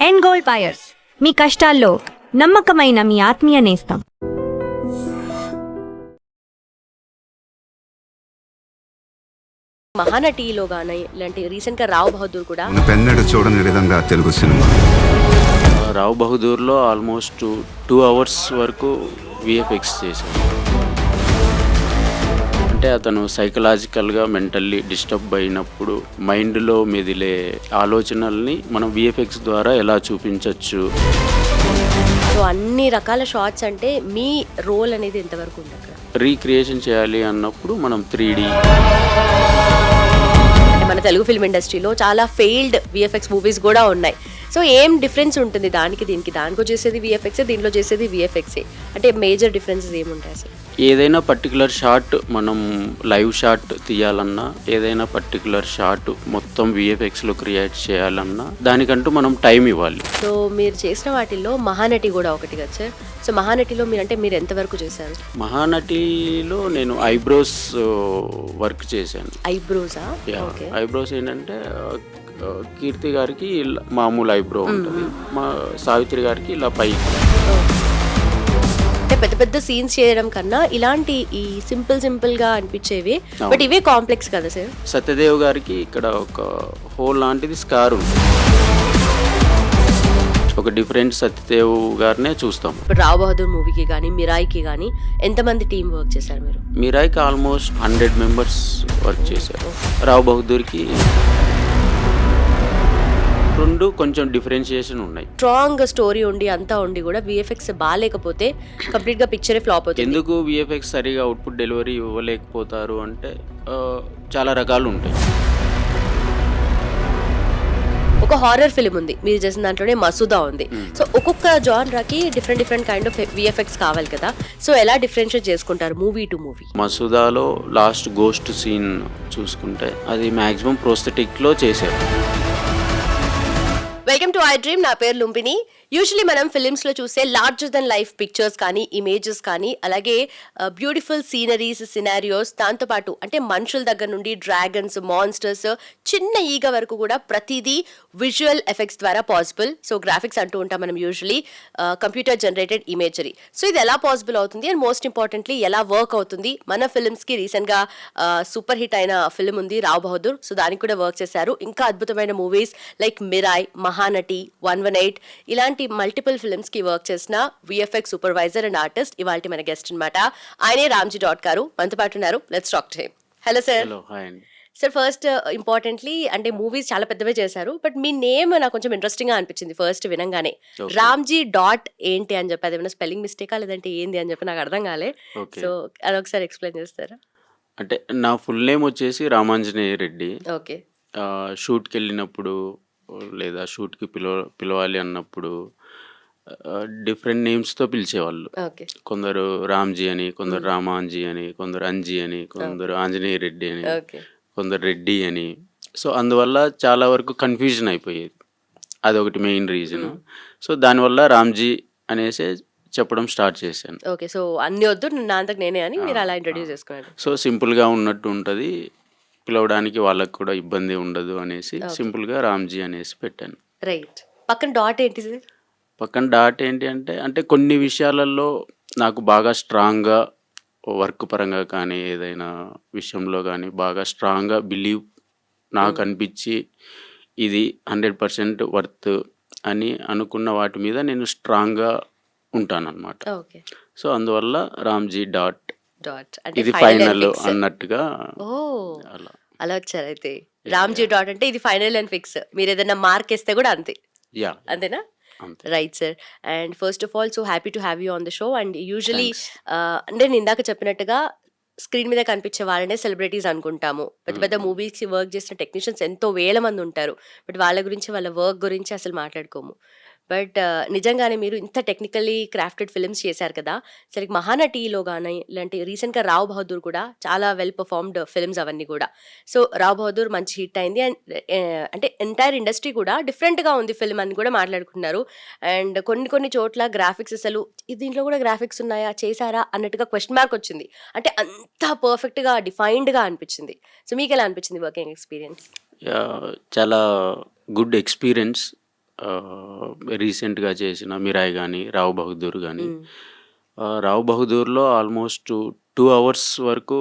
End goal buyers, మీ కష్టాల్లో నమ్మకమైన మీ ఆత్మీయ నేస్తం. మహానటిలో గానీ ఇలాంటి రీసెంట్ గా రావు బహదూర్ కూడా పెన్నడు చూడని విధంగా తెలుగు సినిమా. రావు బహదూర్లో ఆల్మోస్ట్ 2 hours వరకు విఎఫ్ఎక్స్ చేశాను. అంటే అతను సైకలాజికల్గా మెంటల్లీ డిస్టర్బ్ అయినప్పుడు మైండ్లో మెదిలే ఆలోచనల్ని మనం విఎఫ్ఎక్స్ ద్వారా ఎలా చూపించవచ్చు. సో అన్ని రకాల షార్ట్స్ అంటే మీ రోల్ అనేది ఎంతవరకు ఉంది అక్కడ? రీక్రియేషన్ చేయాలి అన్నప్పుడు మనం 3D. అంటే మన తెలుగు ఫిల్మ్ ఇండస్ట్రీలో చాలా ఫెయిల్డ్ విఎఫ్ఎక్స్ మూవీస్ కూడా ఉన్నాయి. సో ఏం డిఫరెన్స్ ఉంటుంది దానికి దీనికి? దానికో చేసేది విఎఫ్ఎక్సే, దీంట్లో చేసేది విఎఫ్ఎక్సే. అంటే మేజర్ డిఫరెన్సెస్ ఏముంటాయి అసలు? ఏదైనా పర్టికులర్ షాట్ మనం లైవ్ షాట్ తీయాలన్నా, ఏదైనా పర్టికులర్ షాట్ మొత్తం విఎఫ్ఎక్స్లో క్రియేట్ చేయాలన్నా దానికంటూ మనం టైం ఇవ్వాలి. సో మీరు చేసిన వాటిల్లో మహానటి కూడా ఒకటి కదా సార్? సో మహానటిలో మీరు ఎంతవరకు చేశారు? మహానటిలో నేను ఐబ్రోస్ వర్క్ చేశాను. ఐబ్రోసా? ఐబ్రోస్ ఏంటంటే కీర్తి గారికి మామూలు ఐబ్రో ఉంటుంది, మా సావిత్రి గారికి ఇలా పై. అంటే పెద్ద పెద్ద సీన్స్ చేయడం కన్నా ఇలాంటి ఈ సింపుల్ గా అనిపించేవి, బట్ ఇవే కాంప్లెక్స్ కదా సార్? సత్యదేవ్ గారికి ఇక్కడ ఒక హోల్ లాంటిది స్కార్ ఉంది. ఒక డిఫరెంట్ సత్యదేవ్ గారినే చూస్తాం. ఇప్పుడు రావు బహదూర్ మూవీకి కానీ మిరాయికి కానీ ఎంతమంది టీం వర్క్ చేశారు మీరు? మిరాయికి ఆల్మోస్ట్ 100 members వర్క్ చేశారు. రావు బహదూర్కి 2 కొంచెం డిఫరెన్షియేషన్ ఉన్నాయి. స్ట్రాంగ్ స్టోరీ ఉండి అంతా ఉండి కూడా విఎఫ్ఎక్స్ బాగాలేకపోతే కంప్లీట్ గా పిక్చరే ఫ్లాప్ అవుతుంది. ఎందుకు విఎఫ్ఎక్స్ సరిగా అవుట్పుట్ డెలివరీ ఇవ్వలేకపోతారు అంటే చాలా రకాలు ఉంటాయి. ఒక హారర్ ఫిల్మ్ ఉంది, మీరు చేసిన దాంట్లోనే మసూదా ఉంది. సో ఒక్కొక్క జానరాకి డిఫరెంట్ కైండ్ ఆఫ్ విఎఫ్ఎక్స్ కావాలి కదా. సో ఎలా డిఫరెన్షియేట్ చేసుకుంటారు మూవీ టు మూవీ? మసూదాలో లాస్ట్ గోస్ట్ సీన్ చూసుకుంటే అది మ్యాక్సిమం ప్రోస్థెటిక్లో చేశారు. Welcome to iDream. నా పేరు లుంబిని. యూజువలీ మనం ఫిలిమ్స్లో చూసే లార్జర్ దెన్ లైఫ్ పిక్చర్స్ కానీ, ఇమేజెస్ కానీ, అలాగే బ్యూటిఫుల్ సీనరీస్, సినారియోస్, దాంతోపాటు అంటే మనుషుల దగ్గర నుండి డ్రాగన్స్, మాన్స్టర్స్, చిన్న ఈగ వరకు కూడా ప్రతిదీ విజువల్ ఎఫెక్ట్స్ ద్వారా పాసిబుల్. సో గ్రాఫిక్స్ అంటూ ఉంటాం మనం usually, computer generated imagery. So ఇది ఎలా పాసిబుల్ అవుతుంది అండ్ మోస్ట్ ఇంపార్టెంట్లీ ఎలా వర్క్ అవుతుంది? మన ఫిలిమ్స్కి రీసెంట్గా సూపర్ హిట్ అయిన ఫిలిం ఉంది రావు బహదూర్. సో దానికి కూడా వర్క్ చేశారు. ఇంకా అద్భుతమైన మూవీస్ లైక్ మిరాయ్, మహానటి, 118 ఇలాంటి మల్టిపుల్ ఫిల్మ్స్ కి వర్క్ చేసిన విఎఫ్ఎక్స్ సూపర్వైజర్ అండ్ ఆర్టిస్ట్ ఇవాల్టి మన గెస్ట్ అన్నమాట. ఆయనే రామ్జీ డాట్ గారు మనతో పాటు ఉన్నారు. Let's talk to him. Hello sir. Sir first importantly అంటే మూవీస్ చాలా పెద్దవే చేశారు, బట్ మీ నేమ్ నాకు కొంచెం ఇంట్రెస్టింగ్ గా అనిపించింది ఫస్ట్ వినంగానే. రామ్జీ డాట్ ఏంటి అని చెప్పి, అదేమైనా స్పెల్లింగ్ మిస్టేకా లేదంటే ఏంది అని చెప్పి నాకు అర్థం కాలే. సో అదొకసారి ఎక్స్ప్లెయిన్ చేస్తారా? అంటే నా ఫుల్ నేమ్ వచ్చేసి రామాంజనేయ రెడ్డి. ఓకే. షూట్కి వెళ్ళినప్పుడు లేదా షూట్కి పిలవాలి అన్నప్పుడు డిఫరెంట్ నేమ్స్తో పిలిచేవాళ్ళు. కొందరు రామ్జీ అని, కొందరు రామాంజీ అని, కొందరు అంజీ అని, కొందరు ఆంజనేయ రెడ్డి అని, కొందరు రెడ్డి అని. సో అందువల్ల చాలా వరకు కన్ఫ్యూజన్ అయిపోయేది. అదొకటి మెయిన్ రీజన్. సో దానివల్ల రామ్జీ అనేసి చెప్పడం స్టార్ట్ చేశాను. ఓకే. సో అన్ని వద్దు, నా అంతకు నేనే అని మీరు అలా ఇంట్రడ్యూస్ చేసుకున్నారు. సో సింపుల్గా ఉన్నట్టు ఉంటుంది, పిలవడానికి వాళ్ళకు కూడా ఇబ్బంది ఉండదు అనేసి సింపుల్గా రామ్జీ అనేసి పెట్టాను. రైట్. పక్కన డాట్ ఏంటి సార్? పక్కన డాట్ ఏంటి అంటే కొన్ని విషయాలలో నాకు బాగా స్ట్రాంగ్గా వర్క్ పరంగా కానీ ఏదైనా విషయంలో కానీ బాగా స్ట్రాంగ్గా బిలీవ్ నాకు అనిపించి ఇది 100% వర్త్ అని అనుకున్న వాటి మీద నేను స్ట్రాంగ్గా ఉంటానన్నమాట. సో అందువల్ల రామ్జీ డాట్ ఇది ఫైనల్ అన్నట్టుగా అలా వచ్చారు. అయితే రామ్జీ డాట్ అంటే ఇది ఫైనల్ అండ్ ఫిక్స్. మీరు ఏదైనా మార్క్ వేస్తే కూడా అంతే, అంతేనా? Right sir. And first of all so happy to have you on the show. And usually అంటే నేను ఇందాక చెప్పినట్టుగా స్క్రీన్ మీద కనిపించే వాళ్ళనే సెలబ్రిటీస్ అనుకుంటాము. పెద్ద పెద్ద మూవీస్ వర్క్ చేసిన టెక్నీషియన్స్ ఎంతో వేల మంది ఉంటారు, బట్ వాళ్ళ గురించి వాళ్ళ వర్క్ గురించి అసలు మాట్లాడుకోము. బట్ నిజంగానే మీరు ఇంత టెక్నికల్లీ క్రాఫ్టెడ్ ఫిల్మ్స్ చేశారు కదా. సరే మహానటిలో కానీ ఇలాంటి రీసెంట్గా రావు బహదూర్ కూడా చాలా వెల్ పర్ఫార్మ్డ్ ఫిల్మ్స్ అవన్నీ కూడా. సో రావు బహదూర్ మంచి హిట్ అయింది అండ్ అంటే ఎంటైర్ ఇండస్ట్రీ కూడా డిఫరెంట్గా ఉంది ఫిల్మ్ అని కూడా మాట్లాడుకుంటున్నారు. అండ్ కొన్ని చోట్ల గ్రాఫిక్స్ అసలు దీంట్లో కూడా గ్రాఫిక్స్ ఉన్నాయా, చేశారా అన్నట్టుగా క్వశ్చన్ మార్క్ వచ్చింది. అంటే అంత పర్ఫెక్ట్గా డిఫైన్డ్గా అనిపించింది. సో మీకు ఎలా అనిపించింది వర్కింగ్ ఎక్స్పీరియన్స్? చాలా గుడ్ ఎక్స్పీరియన్స్. రీసెంట్గా చేసిన మిరాయ్ కానీ రావ్ బహదూర్ కానీ రావ్ బహదూర్లో ఆల్మోస్ట్ 2 అవర్స్ వరకు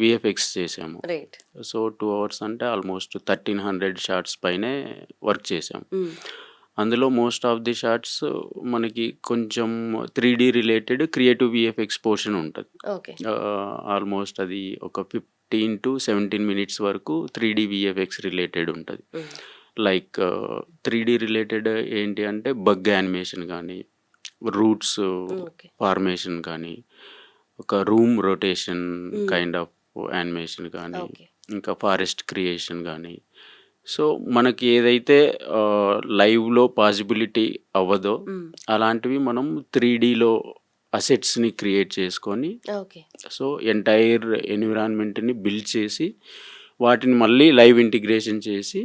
విఎఫ్ఎక్స్ చేసాము. రైట్. సో 2 అవర్స్ అంటే ఆల్మోస్ట్ 1300 షార్ట్స్ పైనే వర్క్ చేసాము. అందులో మోస్ట్ ఆఫ్ ది షార్ట్స్ మనకి కొంచెం 3D related creative VFX portion ఉంటుంది. ఓకే. ఆల్మోస్ట్ అది ఒక 15 to 17 మినిట్స్ వరకు 3D విఎఫ్ఎక్స్ రిలేటెడ్ ఉంటుంది. లైక్ 3D రిలేటెడ్ ఏంటి అంటే బగ్ యానిమేషన్ కానీ, రూట్స్ ఓకే. ఫార్మేషన్ కానీ, ఒక room rotation kind of animation కానీ, ఓకే. ఇంకా ఫారెస్ట్ క్రియేషన్ కానీ. సో మనకి ఏదైతే లైవ్లో పాసిబిలిటీ అవ్వదో అలాంటివి మనం 3Dలో అసెట్స్ని క్రియేట్ చేసుకొని, ఓకే. సో ఎంటైర్ ఎన్విరాన్మెంట్ని బిల్డ్ చేసి వాటిని మళ్ళీ లైవ్ ఇంటిగ్రేషన్ చేసి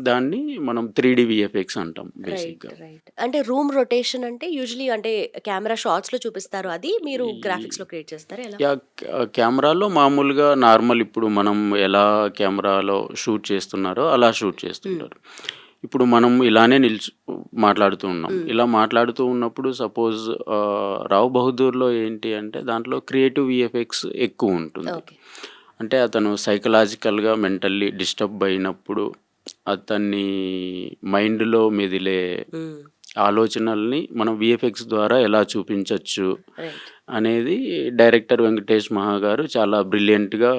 దాన్ని మనం 3D విఎఫ్ఎక్స్ అంటాం రైట్. బేసిక్గా. రైట్. అంటే రూమ్ రొటేషన్ అంటే యూజువలీ అంటే కెమెరా షాట్స్ లో చూపిస్తారు, అది మీరు గ్రాఫిక్స్ లో క్రియేట్ చేస్తారా ఎలా? యా కెమెరాలో మామూలుగా నార్మల్ ఇప్పుడు మనం ఎలా కెమెరాలో షూట్ చేస్తున్నారో అలా షూట్ చేస్తుంటారు. ఇప్పుడు మనం ఇలానే మాట్లాడుతూ ఉన్నాం. ఇలా మాట్లాడుతూ ఉన్నప్పుడు సపోజ్ రావ్ బహదూర్లో ఏంటి అంటే దాంట్లో క్రియేటివ్ విఎఫ్ఎక్స్ ఎక్కువ ఉంటుంది. ఓకే. అంటే అతను సైకలాజికల్గా మెంటల్లీ డిస్టర్బ్ అయినప్పుడు అతన్ని మైండ్లో మెదిలే ఆలోచనల్ని మనం విఎఫ్ఎక్స్ ద్వారా ఎలా చూపించవచ్చు రైట్. అనేది డైరెక్టర్ వెంకటేష్ మహా గారు చాలా బ్రిలియంట్గా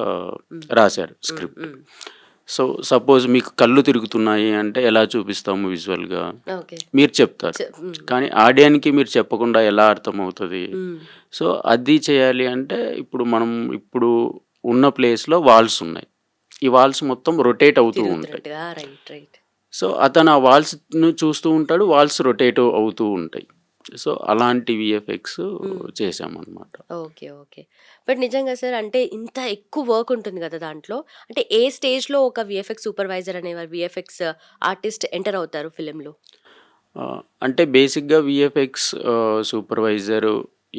రాశారు స్క్రిప్ట్. సో సపోజ్ మీకు కళ్ళు తిరుగుతున్నాయి అంటే ఎలా చూపిస్తాము విజువల్గా ఓకే. మీరు చెప్తారు, కానీ ఆడియన్కి మీరు చెప్పకుండా ఎలా అర్థమవుతుంది? సో అది చేయాలి అంటే ఇప్పుడు మనం ఇప్పుడు ఉన్న ప్లేస్లో వాల్స్ ఉన్నాయి, ఈ వాల్స్ మొత్తం రొటేట్ అవుతూ ఉంటాయి. తిరుగుతున్నట్టుగా. రైట్. రైట్. సో అతను ఆ వాల్స్ను చూస్తూ ఉంటాడు, వాల్స్ రొటేట్ అవుతూ ఉంటాయి. సో అలాంటి విఎఫ్ఎక్స్ చేసామన్నమాట. ఓకే. ఓకే. బట్ నిజంగా సార్ అంటే ఇంత ఎక్కువ వర్క్ ఉంటుంది కదా దాంట్లో. అంటే ఏ స్టేజ్లో ఒక విఎఫ్ఎక్స్ సూపర్వైజర్ అనేవారు, విఎఫ్ఎక్స్ ఆర్టిస్ట్ ఎంటర్ అవుతారు ఫిలింలో? అంటే బేసిక్గా విఎఫ్ఎక్స్ సూపర్వైజరు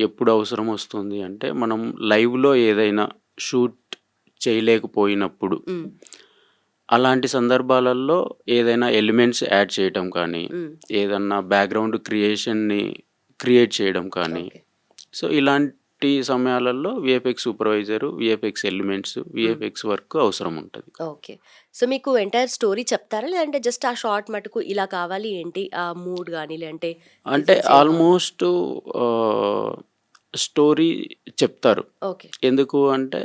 ఎప్పుడు అవసరం వస్తుంది అంటే మనం లైవ్లో ఏదైనా షూట్ చేయలేకపోయినప్పుడు, అలాంటి సందర్భాలలో ఏదైనా ఎలిమెంట్స్ యాడ్ చేయడం కానీ, ఏదన్నా బ్యాక్గ్రౌండ్ క్రియేషన్ని క్రియేట్ చేయడం కానీ, ఓకే. సో ఇలాంటి సమయాలలో VFX supervisor, VFX elements, VFX work అవసరం ఉంటుంది. ఓకే. సో మీకు ఎంటైర్ స్టోరీ చెప్తారా, లేదంటే జస్ట్ ఆ షార్ట్ మటుకు ఇలా కావాలి ఏంటి ఆ మూడ్ కానీ, లేదంటే అంటే ఆల్మోస్ట్ స్టోరీ చెప్తారు. ఓకే. ఎందుకు అంటే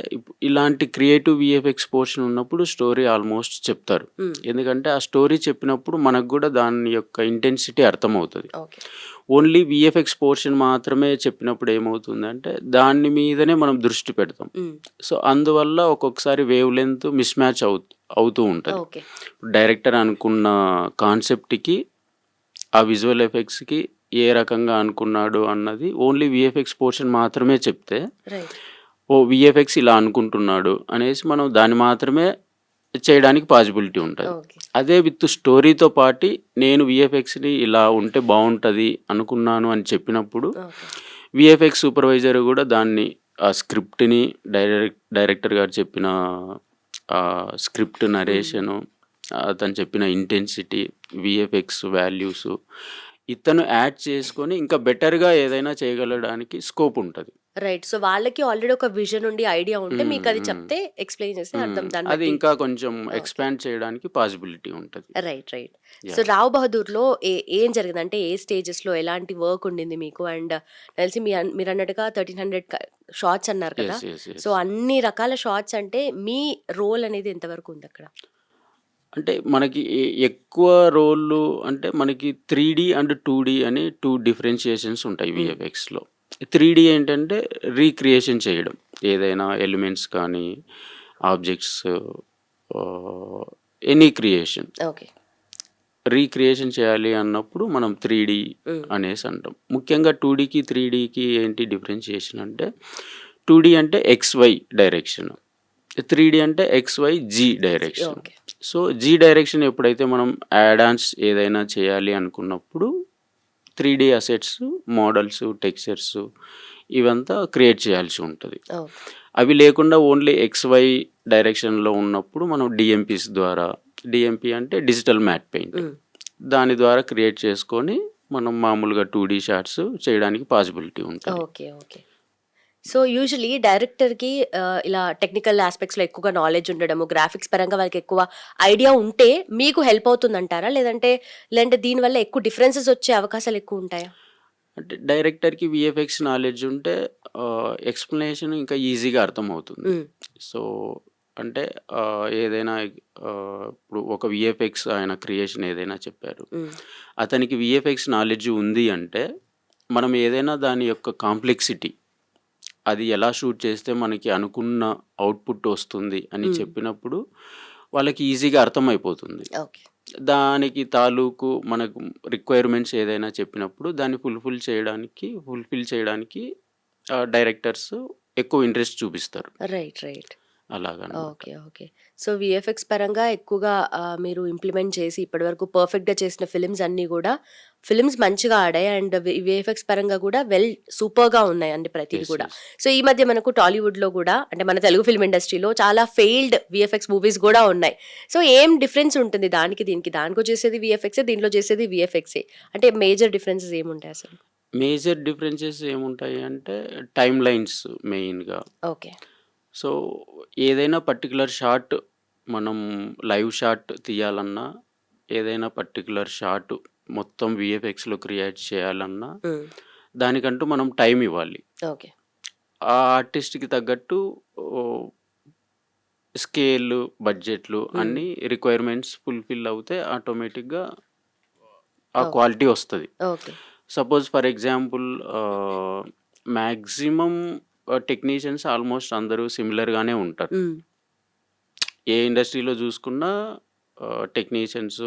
ఇలాంటి క్రియేటివ్ విఎఫ్ఎక్స్ పోర్షన్ ఉన్నప్పుడు స్టోరీ ఆల్మోస్ట్ చెప్తారు. ఎందుకంటే ఆ స్టోరీ చెప్పినప్పుడు మనకు కూడా దాని యొక్క ఇంటెన్సిటీ అర్థమవుతుంది. ఓకే. ఓన్లీ విఎఫ్ఎక్స్ పోర్షన్ మాత్రమే చెప్పినప్పుడు ఏమవుతుందంటే దాని మీదనే మనం దృష్టి పెడతాం. సో అందువల్ల ఒక్కొక్కసారి వేవ్ లెంత్ మిస్ మ్యాచ్ అవుతూ ఉంటుంది. ఓకే. డైరెక్టర్ అనుకున్న కాన్సెప్ట్కి ఆ విజువల్ ఎఫెక్ట్స్కి ఏ రకంగా అనుకున్నాడు అన్నది ఓన్లీ విఎఫ్ఎక్స్ పోర్షన్ మాత్రమే చెప్తే, రైట్. ఓ విఎఫ్ఎక్స్ ఇలా అనుకుంటున్నాడు అనేసి మనం దాన్ని మాత్రమే చేయడానికి పాసిబిలిటీ ఉంటుంది. ఓకే. అదే విత్ స్టోరీతో పాటు నేను విఎఫ్ఎక్స్ని ఇలా ఉంటే బాగుంటుంది అనుకున్నాను అని చెప్పినప్పుడు ఓకే. విఎఫ్ఎక్స్ సూపర్వైజర్ కూడా దాన్ని ఆ స్క్రిప్ట్ని డైరెక్టర్ గారు చెప్పిన స్క్రిప్ట్ నరేషను, అతను చెప్పిన ఇంటెన్సిటీ, విఎఫ్ఎక్స్ వాల్యూస్ ఇతను యాడ్ చేసుకొని ఇంకా బెటర్గా ఏదైనా చేయగలడానికి స్కోప్ ఉంటుంది. రైట్. సో వాళ్ళకి ఆల్రెడీ ఒక విజన్ ఉండి ఐడియా ఉంటే మీకు అది చెప్తే ఎక్స్ప్లెయిన్ చేస్తే అర్థం దాన్ని అది బట్టి. ఇంకా కొంచెం ఎక్స్పాండ్ చేయడానికి పాసిబిలిటీ ఉంటుంది. రైట్. రైట్. సో రావ్ బహదూర్లో ఏం జరిగింది అంటే ఏ స్టేజెస్లో ఎలాంటి వర్క్ ఉండింది మీకు? అండ్ తెలిసి మీరు అన్నట్టుగా 1300 షార్ట్స్ అన్నారు కదా. సో అన్ని రకాల షార్ట్స్ అంటే మీ రోల్ అనేది ఎంతవరకు ఉంది అక్కడ? అంటే మనకి ఎక్కువ రోళ్ళు అంటే మనకి 3D అండ్ 2D అని 2 డిఫరెన్షియేషన్స్ ఉంటాయి విఎఫ్ఎక్స్లో. 3D ఏంటంటే రీక్రియేషన్ చేయడం, ఏదైనా ఎలిమెంట్స్ కానీ objects, any creation okay. Recreation చేయాలి అన్నప్పుడు మనం 3D అనేసి అంటాం. ముఖ్యంగా 2Dకి 3Dకి ఏంటి డిఫరెన్షియేషన్ అంటే 2D అంటే XY డైరెక్షన్, 3D అంటే XYZ direction. Okay. So Z direction ఎప్పుడైతే మనం యాడాన్స్ ఏదైనా చేయాలి అనుకున్నప్పుడు 3D అసెట్స్, మోడల్స్, టెక్స్చర్స్ ఇవంతా క్రియేట్ చేయాల్సి ఉంటుంది. ఓకే. అవి లేకుండా ఓన్లీ XY డైరెక్షన్లో ఉన్నప్పుడు మనం డిఎంపీస్ ద్వారా, డిఎంపీ అంటే డిజిటల్ మ్యాట్ పెయింట్, దాని ద్వారా క్రియేట్ చేసుకొని మనం మామూలుగా 2D షాట్స్ చేయడానికి పాసిబిలిటీ ఉంటుంది. ఓకే. ఓకే. సో, యూజువల్లీ డైరెక్టర్‌కి ఇలా టెక్నికల్ యాస్పెక్ట్స్‌లో ఎక్కువగా నాలెడ్జ్ ఉండడము, గ్రాఫిక్స్ పరంగా వాళ్ళకి ఎక్కువ ఐడియా ఉంటే మీకు హెల్ప్ అవుతుందంటారా? లేదంటే దీనివల్ల ఎక్కువ డిఫరెన్సెస్ వచ్చే అవకాశాలు ఎక్కువ ఉంటాయా? అంటే డైరెక్టర్‌కి వీఎఫ్ఎక్స్ నాలెడ్జ్ ఉంటే ఎక్స్‌ప్లనేషన్ ఇంకా ఈజీగా అర్థమవుతుంది. హ్మ్. సో, అంటే ఏదైనా ఇప్పుడు ఒక వీఎఫ్ఎక్స్ ఆయన క్రియేషన్ ఏదైనా చెప్పారు. హ్మ్. అతనికి వీఎఫ్ఎక్స్ నాలెడ్జ్ ఉంది అంటే, మనం ఏదైనా దాని యొక్క కాంప్లెక్సిటీ, అది ఎలా షూట్ చేస్తే మనకి అనుకున్న అవుట్‌పుట్ వస్తుంది అని హ్మ్. చెప్పినప్పుడు, వాళ్ళకి ఈజీగా అర్థమైపోతుంది. ఓకే. దానికి తాలూకు మనకు రిక్వైర్మెంట్స్ ఏదైనా చెప్పినప్పుడు దాన్ని ఫుల్‌ఫిల్ చేయడానికి డైరెక్టర్స్ ఎక్కువ ఇంట్రెస్ట్ చూపిస్తారు. రైట్. అలాగనమాట. ఓకే. ఓకే. సో, వీఎఫ్ఎక్స్ పరంగా ఎక్కువగా మీరు ఇంప్లిమెంట్ చేసి ఇప్పటివరకు పర్ఫెక్ట్‌గా చేసిన ఫిల్మ్స్ మంచిగా ఆడాయి. అండ్ వీఎఫ్ఎక్స్ పరంగా కూడా సూపర్‌గా ఉన్నాయి అండి ప్రతీది యెస్. కూడా. యెస్. సో, ఈ మధ్య మనకు టాలీవుడ్‌లో కూడా అంటే మన తెలుగు ఫిల్మ్ ఇండస్ట్రీలో చాలా ఫెయిల్డ్ వీఎఫ్ఎక్స్ మూవీస్ కూడా ఉన్నాయి. సో, ఏం డిఫరెన్స్ ఉంటుంది దానికి దీనికి? దాంట్లో చేసేది వీఎఫ్ఎక్సే, దీంట్లో చేసేది వీఎఫ్ఎక్సే. అంటే మేజర్ డిఫరెన్సెస్ ఏముంటాయి అసలు? మేజర్ డిఫరెన్సెస్ ఏముంటాయి అంటే టైమ్ లైన్స్ మెయిన్‌గా. ఓకే. సో, ఏదైనా పర్టిక్యులర్ షాట్ మనం లైవ్ షాట్ తీయాలన్నా, ఏదైనా పర్టిక్యులర్ షాట్ మొత్తం వీఎఫ్ఎక్స్‌లో క్రియేట్ చేయాలన్నా, హ్మ్. దానికంటూ మనం టైమ్ ఇవ్వాలి. ఓకే. ఆ ఆర్టిస్ట్‌కి తగ్గట్టు ఓహ్, స్కేలు, బడ్జెట్లు హ్మ్. అన్నీ రిక్వైర్మెంట్స్ ఫుల్‌ఫిల్ అవుతే ఆటోమేటిక్‌గా ఆ ఓకే. క్వాలిటీ వస్తది. Okay. Suppose for example maximum technicians almost అందరూ సిమిలర్‌గానే ఉంటారు. హ్మ్. ఏ ఇండస్ట్రీలో చూసుకున్నా టెక్నీషియన్స్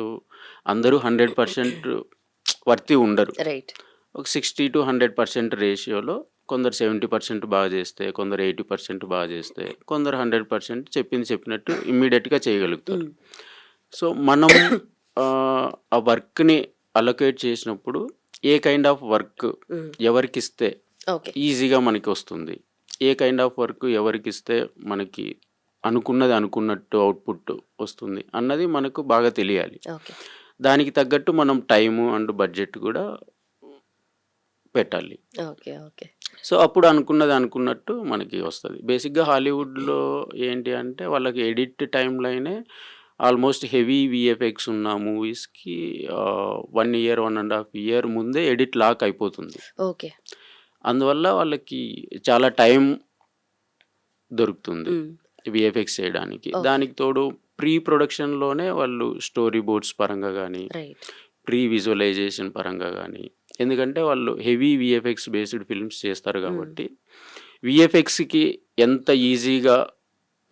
అందరూ 100% వర్తీ ఉండరు. రైట్. ఒక 60-100% రేషియోలో కొందరు 70% బాగా చేస్తే, కొందరు 80% బాగా చేస్తే, కొందరు 100% చెప్పింది చెప్పినట్టు ఇమ్మీడియేట్‌గా చేయగలుగుతారు. హ్మ్. సో, మనం ఆ వర్క్‌ని అలొకేట్ చేసినప్పుడు ఏ కైండ్ ఆఫ్ వర్క్ హ్మ్. ఎవరికిస్తే ఓకే. ఈజీగా మనకొస్తుంది. ఏ కైండ్ ఆఫ్ వర్క్ ఎవరికిస్తే మనకి అనుకున్నది అనుకున్నట్టు అవుట్‌పుట్ వస్తుంది అన్నది మనకు బాగా తెలియాలి. ఓకే. దానికి తగ్గట్టు మనం టైము అండ్ బడ్జెట్ కూడా పెట్టాలి. ఓకే. సో, అప్పుడు అనుకున్నది అనుకున్నట్టు మనకి వస్తది. బేసిక్‌గా హాలీవుడ్‌లో ఏంటి అంటే వాళ్ళకి ఎడిట్ టైమ్ లైనే ఆల్మోస్ట్ హెవీ వీఎఫ్ఎక్స్ ఉన్న మూవీస్‌కి 1 ఇయర్, 1 ½ ఇయర్ ముందే ఎడిట్ లాక్ అయిపోతుంది. ఓకే. అందువల్ల వాళ్ళకి చాలా టైం దొరుకుతుంది హ్మ్. వీఎఫ్ఎక్స్ చేయడానికి. ఓకే. దానికి తోడు ప్రీ ప్రొడక్షన్‌లోనే వాళ్ళు స్టోరీ బోర్డ్స్ పరంగా గానీ, రైట్. ప్రీ విజువలైజేషన్ పరంగా గానీ, ఎందుకంటే వాళ్ళు హెవీ వీఎఫ్ఎక్స్ బేస్డ్ ఫిల్మ్స్ చేస్తారు హ్మ్. కాబట్టి, వీఎఫ్ఎక్స్‌కి ఎంత ఈజీగా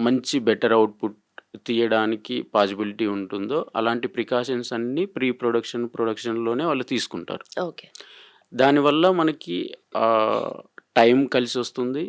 మంచి బెటర్ అవుట్‌పుట్ తీయడానికి పాసిబిలిటీ ఉంటుందో, అలాంటి ప్రికాషన్స్ అన్నీ ప్రీ ప్రొడక్షన్, ప్రొడక్షన్‌లోనే వాళ్ళు తీసుకుంటారు. ఓకే. దానివల్ల మనకి టైం కలిసొస్తుంది.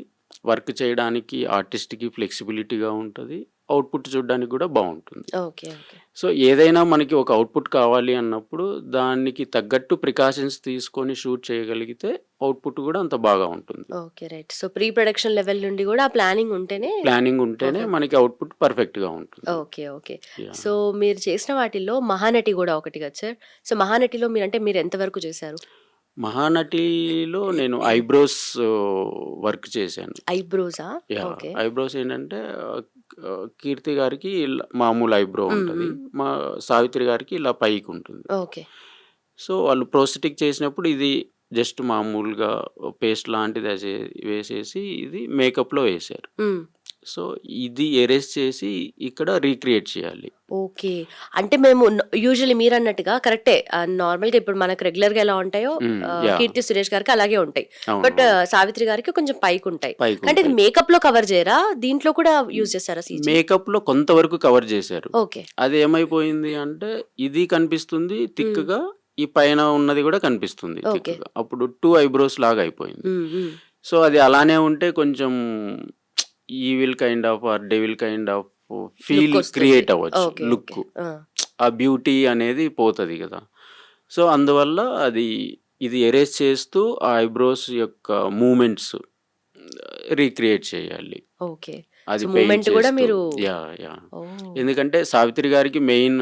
వర్క్ చేయడానికి ఆర్టిస్ట్‌కి ఫ్లెక్సిబిలిటీగా ఉంటది. అవుట్‌పుట్ చూడ్డానికి గూడా బావుంటుంది. ఓకే. సో, ఏదైనా మనకి ఒక అవుట్‌పుట్ కావాలి అన్నప్పుడు దానికి తగ్గట్టు ప్రికాషన్స్ తీసుకొని షూట్ చేయగలిగితే అవుట్‌పుట్ గూడా అంత బాగా ఉంటుంది. Okay. Right. So, pre production level నుండి గూడా ప్లానింగ్ ఉంటేనే ప్లానింగ్ ఉంటేనే పర్ఫెక్ట్. మనకి అవుట్‌పుట్ పర్ఫెక్ట్‌గా ఉంటుంది. ఓకే. యాహ్! సో, మీరు చేసిన వాటిల్లో 'మహానటి' గూడా ఒకటి కదా సార్. సో, 'మహానటిలో' మీరు ఎంత వరకు చేశారు? 'మహానటిలో' నేను ఐబ్రోస్ వర్క్ చేశాను. ఐబ్రోసా? యాహ్! ఓకే. ఐబ్రోస్ ఏంటంటే కీర్తి గారికి ఇలా మామూలు ఐబ్రో హ్మ్. ఉంటది. హ్మ్. మా సావిత్రి గారికి ఇలా పైకుంటుంది. ఓకే. సో, వాళ్ళు ప్రోస్థెటిక్ చేసినప్పుడు ఇది జస్ట్ మామూలుగా పేస్ట్ లాంటిది వేసేసి ఇది మేకప్‌లో వేశారు. హ్మ్. సో, ఇది ఎరేజ్ చేసి ఇక్కడ రీక్రియేట్ చేయాలి. ఓకే. అంటే మేము యూజువల్లీ మీరన్నట్టుగా కరెక్టే. నార్మల్‌గా ఇప్పుడు మనకు రెగ్యులర్‌గా ఎలా ఉంటాయో యాహ్! 'కీర్తి సురేష్' గారికి అలాగే ఉంటాయి. అవును. బట్ అవును. 'సావిత్రి' గారికి కొంచెం పైకుంటాయి. అంటే ఇది పైకుంటాయి. మేకప్‌లో కవర్ చేయరా? దీంట్లో కూడా యూజ్ చేస్తారా సీజీ? మేకప్‌లో కొంతవరకు కవర్ చేశారు. ఓకే. అదేమైపోయింది అంటే ఇది కనిపిస్తుంది హ్మ్. థిక్‌గా, ఈ పైన ఉన్నది గూడా కనిపిస్తుంది ఓకే. థిక్‌గా. అప్పుడు 2 ఐబ్రోస్ లాగా అయిపోయింది. హ్మ్. సో, అది అలానే ఉంటే కొంచెం evil kind of or devil kind of feel లుక్కొస్తుంది. క్రియేట్ అవ్వచ్చు. ఓకే. లుక్కు. ఆ! ఆ బ్యూటీ అనేది పోతది గదా! సో, అందువల్ల ఇది ఎరేజ్ చేస్తూ ఆ ఐబ్రోస్ యొక్క మూవ్‌మెంట్స్ రీక్రియేట్ చేయాలి. ఓకే. అది మూమెంట్ పెయింట్ కూడా చేస్తూ మీరు యా యా ఎందుకంటే సావిత్రి గారికి మెయిన్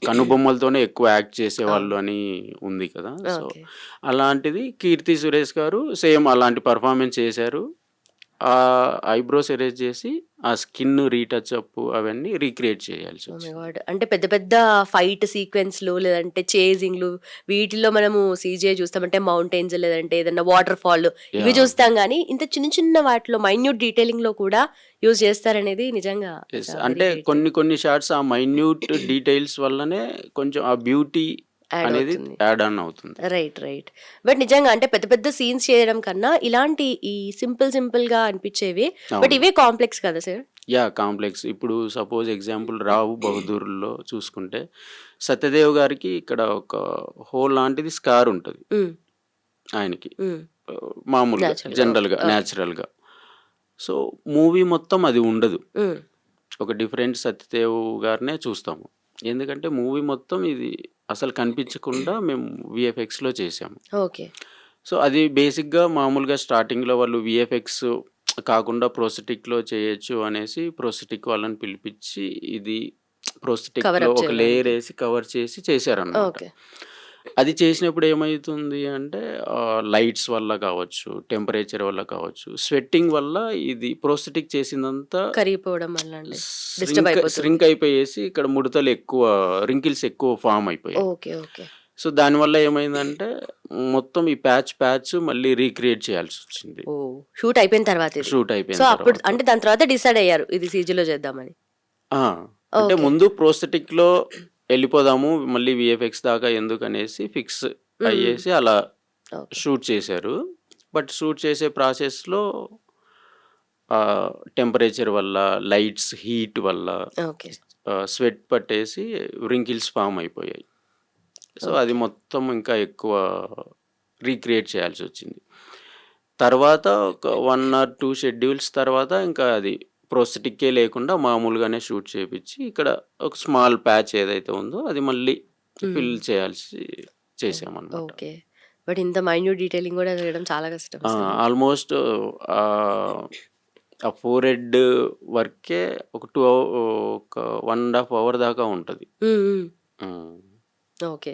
కనుబొమ్మలతోనే ఎక్కువ యాక్ట్ చేసేవాళ్ళు అని ఉంది కదా. So okay. అలాంటిది కీర్తి సురేష్ గారు సేమ్ అలాంటి పర్ఫార్మెన్స్ చేశారు. ఆ ఐబ్రోస్ ఎరేజ్ చేసి ఆ స్కిన్ రీటచ్ అప్ అవన్నీ రీక్రియేట్ చేయాల్సి ఓ మై వచ్చింది. గాడ్! అంటే పెద్ద పెద్ద ఫైట్ సీక్వెన్స్‌లు లేదంటే చేజింగ్‌లు వీటిల్లో మనము సీజీఐ చూస్తామంటే మౌంటైన్స్ లేదంటే ఏదన్నా వాటర్ ఫాల్ ఇవి యా చూస్తాం గానీ, ఇంత చిన్న చిన్న వాటిలో మైన్యూట్ డీటెయిలింగ్‌లో కూడా యూజ్ చేస్తారనేది నిజంగా ఎస్ వెరీ అంటే గ్రేట్ థింగ్. కొన్ని షార్ట్స్ ఆ మైన్యూట్ డీటెయిల్స్ వల్లనే కొంచెం ఆ బ్యూటీ యాడ్ అనేది అవుతుంది. యాడ్ ఆన్ అవుతుంది. రైట్. బట్ నిజంగా అంటే పెద్ద పెద్ద సీన్స్ చేయడం కన్నా ఇలాంటి ఈ సింపుల్‌గా అనిపిచ్చేవి. బట్ అవును. ఇవే కాంప్లెక్స్ కదా సార్? Yeah complex. ఇప్పుడు సపోజ్ ఎగ్జాంపుల్ 'రావు బహదూర్‌లో' చూసుకుంటే సత్యదేవ్ గారికి ఇక్కడ ఒక హోల్ లాంటిది స్కార్ ఉంటది హ్మ్. ఆయనకి. హ్మ్. మామూలుగా నేచురల్‌గా. ఓకే. జనరల్‌గా ఓకే. న్యాచురల్‌గా. సో మూవీ మొత్తం అది ఉండదు. హ్మ్. ఒక డిఫరెంట్ సత్యదేవ్ గారినే చూస్తాము. ఎందుకంటే మూవీ మొత్తం ఇది అసలు కనిపించకుండా మేము వీఎఫ్ఎక్స్‌లో చేసాము. ఓకే. సో అది బేసిక్‌గా మామూలుగా స్టార్టింగ్‌లో వాళ్ళు వీఎఫ్ఎక్స్ కాకుండా ప్రోస్థెటిక్‌లో చేయొచ్చు అనేసి ప్రోస్థెటిక్ వాళ్ళని పిలిపిచ్చి ఇది కవర్ ప్రోస్థెటిక్‌లో అప్ ఒక లేయర్ చేయడానికి. ఏసి కవర్ చేసి చేశారనమాట. ఓకే. అది చేసినప్పుడు ఏమైతుంది అంటే లైట్స్ వల్ల కావచ్చు, టెంపరేచర్ వల్ల కావచ్చు, స్వెట్టింగ్ వల్ల ఇది ప్రోస్థెటిక్ చేసిందంతా కరిగిపోవడం వల్ల అండి. డిస్టర్బ్ అయిపోతుంది. శ్రింక్ అయిపోయేసి ఇక్కడ ముడతలు ఎక్కువ రింకిల్స్ ఎక్కువ ఫార్మ్ అయిపోయాయి. ఓకే. సో దానివల్ల ఏమైందంటే మొత్తం ఈ ప్యాచ్ మళ్ళీ రీక్రియేట్ చేయాల్సొచ్చింది. ఓహ్! షూట్ అయిపోయిన తర్వాత ఇది. షూట్ సో, అయిపోయిన అప్పుడు తర్వాత. అంటే దాని తర్వాత డిసైడ్ అయ్యారు. ఇది సీజీలో చేద్దామని. ఆ! అంటే ఓకే. ముందు ప్రోస్థెటిక్‌లో ఎళ్ళిపోదాము. మళ్ళీ వీఎఫ్ఎక్స్ దాకా ఎందుకనేసి ఫిక్స్ హ్మ్. హ్మ్. అయ్యేసి అలా ఓకే. షూట్ చేశారు. బట్ షూట్ చేసే ప్రాసెస్‌లో టెంపరేచర్ వల్ల, లైట్స్ హీట్ వల్ల ఓకే. స్వెట్ పట్టేసి రింకిల్స్ ఫార్మ్ అయిపోయాయి. సో అది ఓకే. మొత్తం ఇంకా ఎక్కువ రీక్రియేట్ చేయాల్సొచ్చింది. తర్వాత ఒక 1 ఆర్ 2 షెడ్యూల్స్ తర్వాత ఇంకా అది ప్రోస్థెటిక్కే లేకుండా మామూలుగానే షూట్ చేపిచ్చి, ఇక్కడ ఒక స్మాల్ ప్యాచ్ ఏదైతే ఉందో అది మళ్ళీ హ్మ్. ఫిల్ ఓహ్! చేసామనమాట. ఓకే. బట్ ఇంత మైన్యూట్ డీటెయిలింగ్ కూడా చేయడం చాలా కష్టం అసలు. ఆల్మోస్ట్ ఆ ఫోరెడ్ వర్కే ఒక 1 ½ అవర్ దాకా ఉంటది. హ్మ్. హ్మ్. హ్మ్. ఓకే.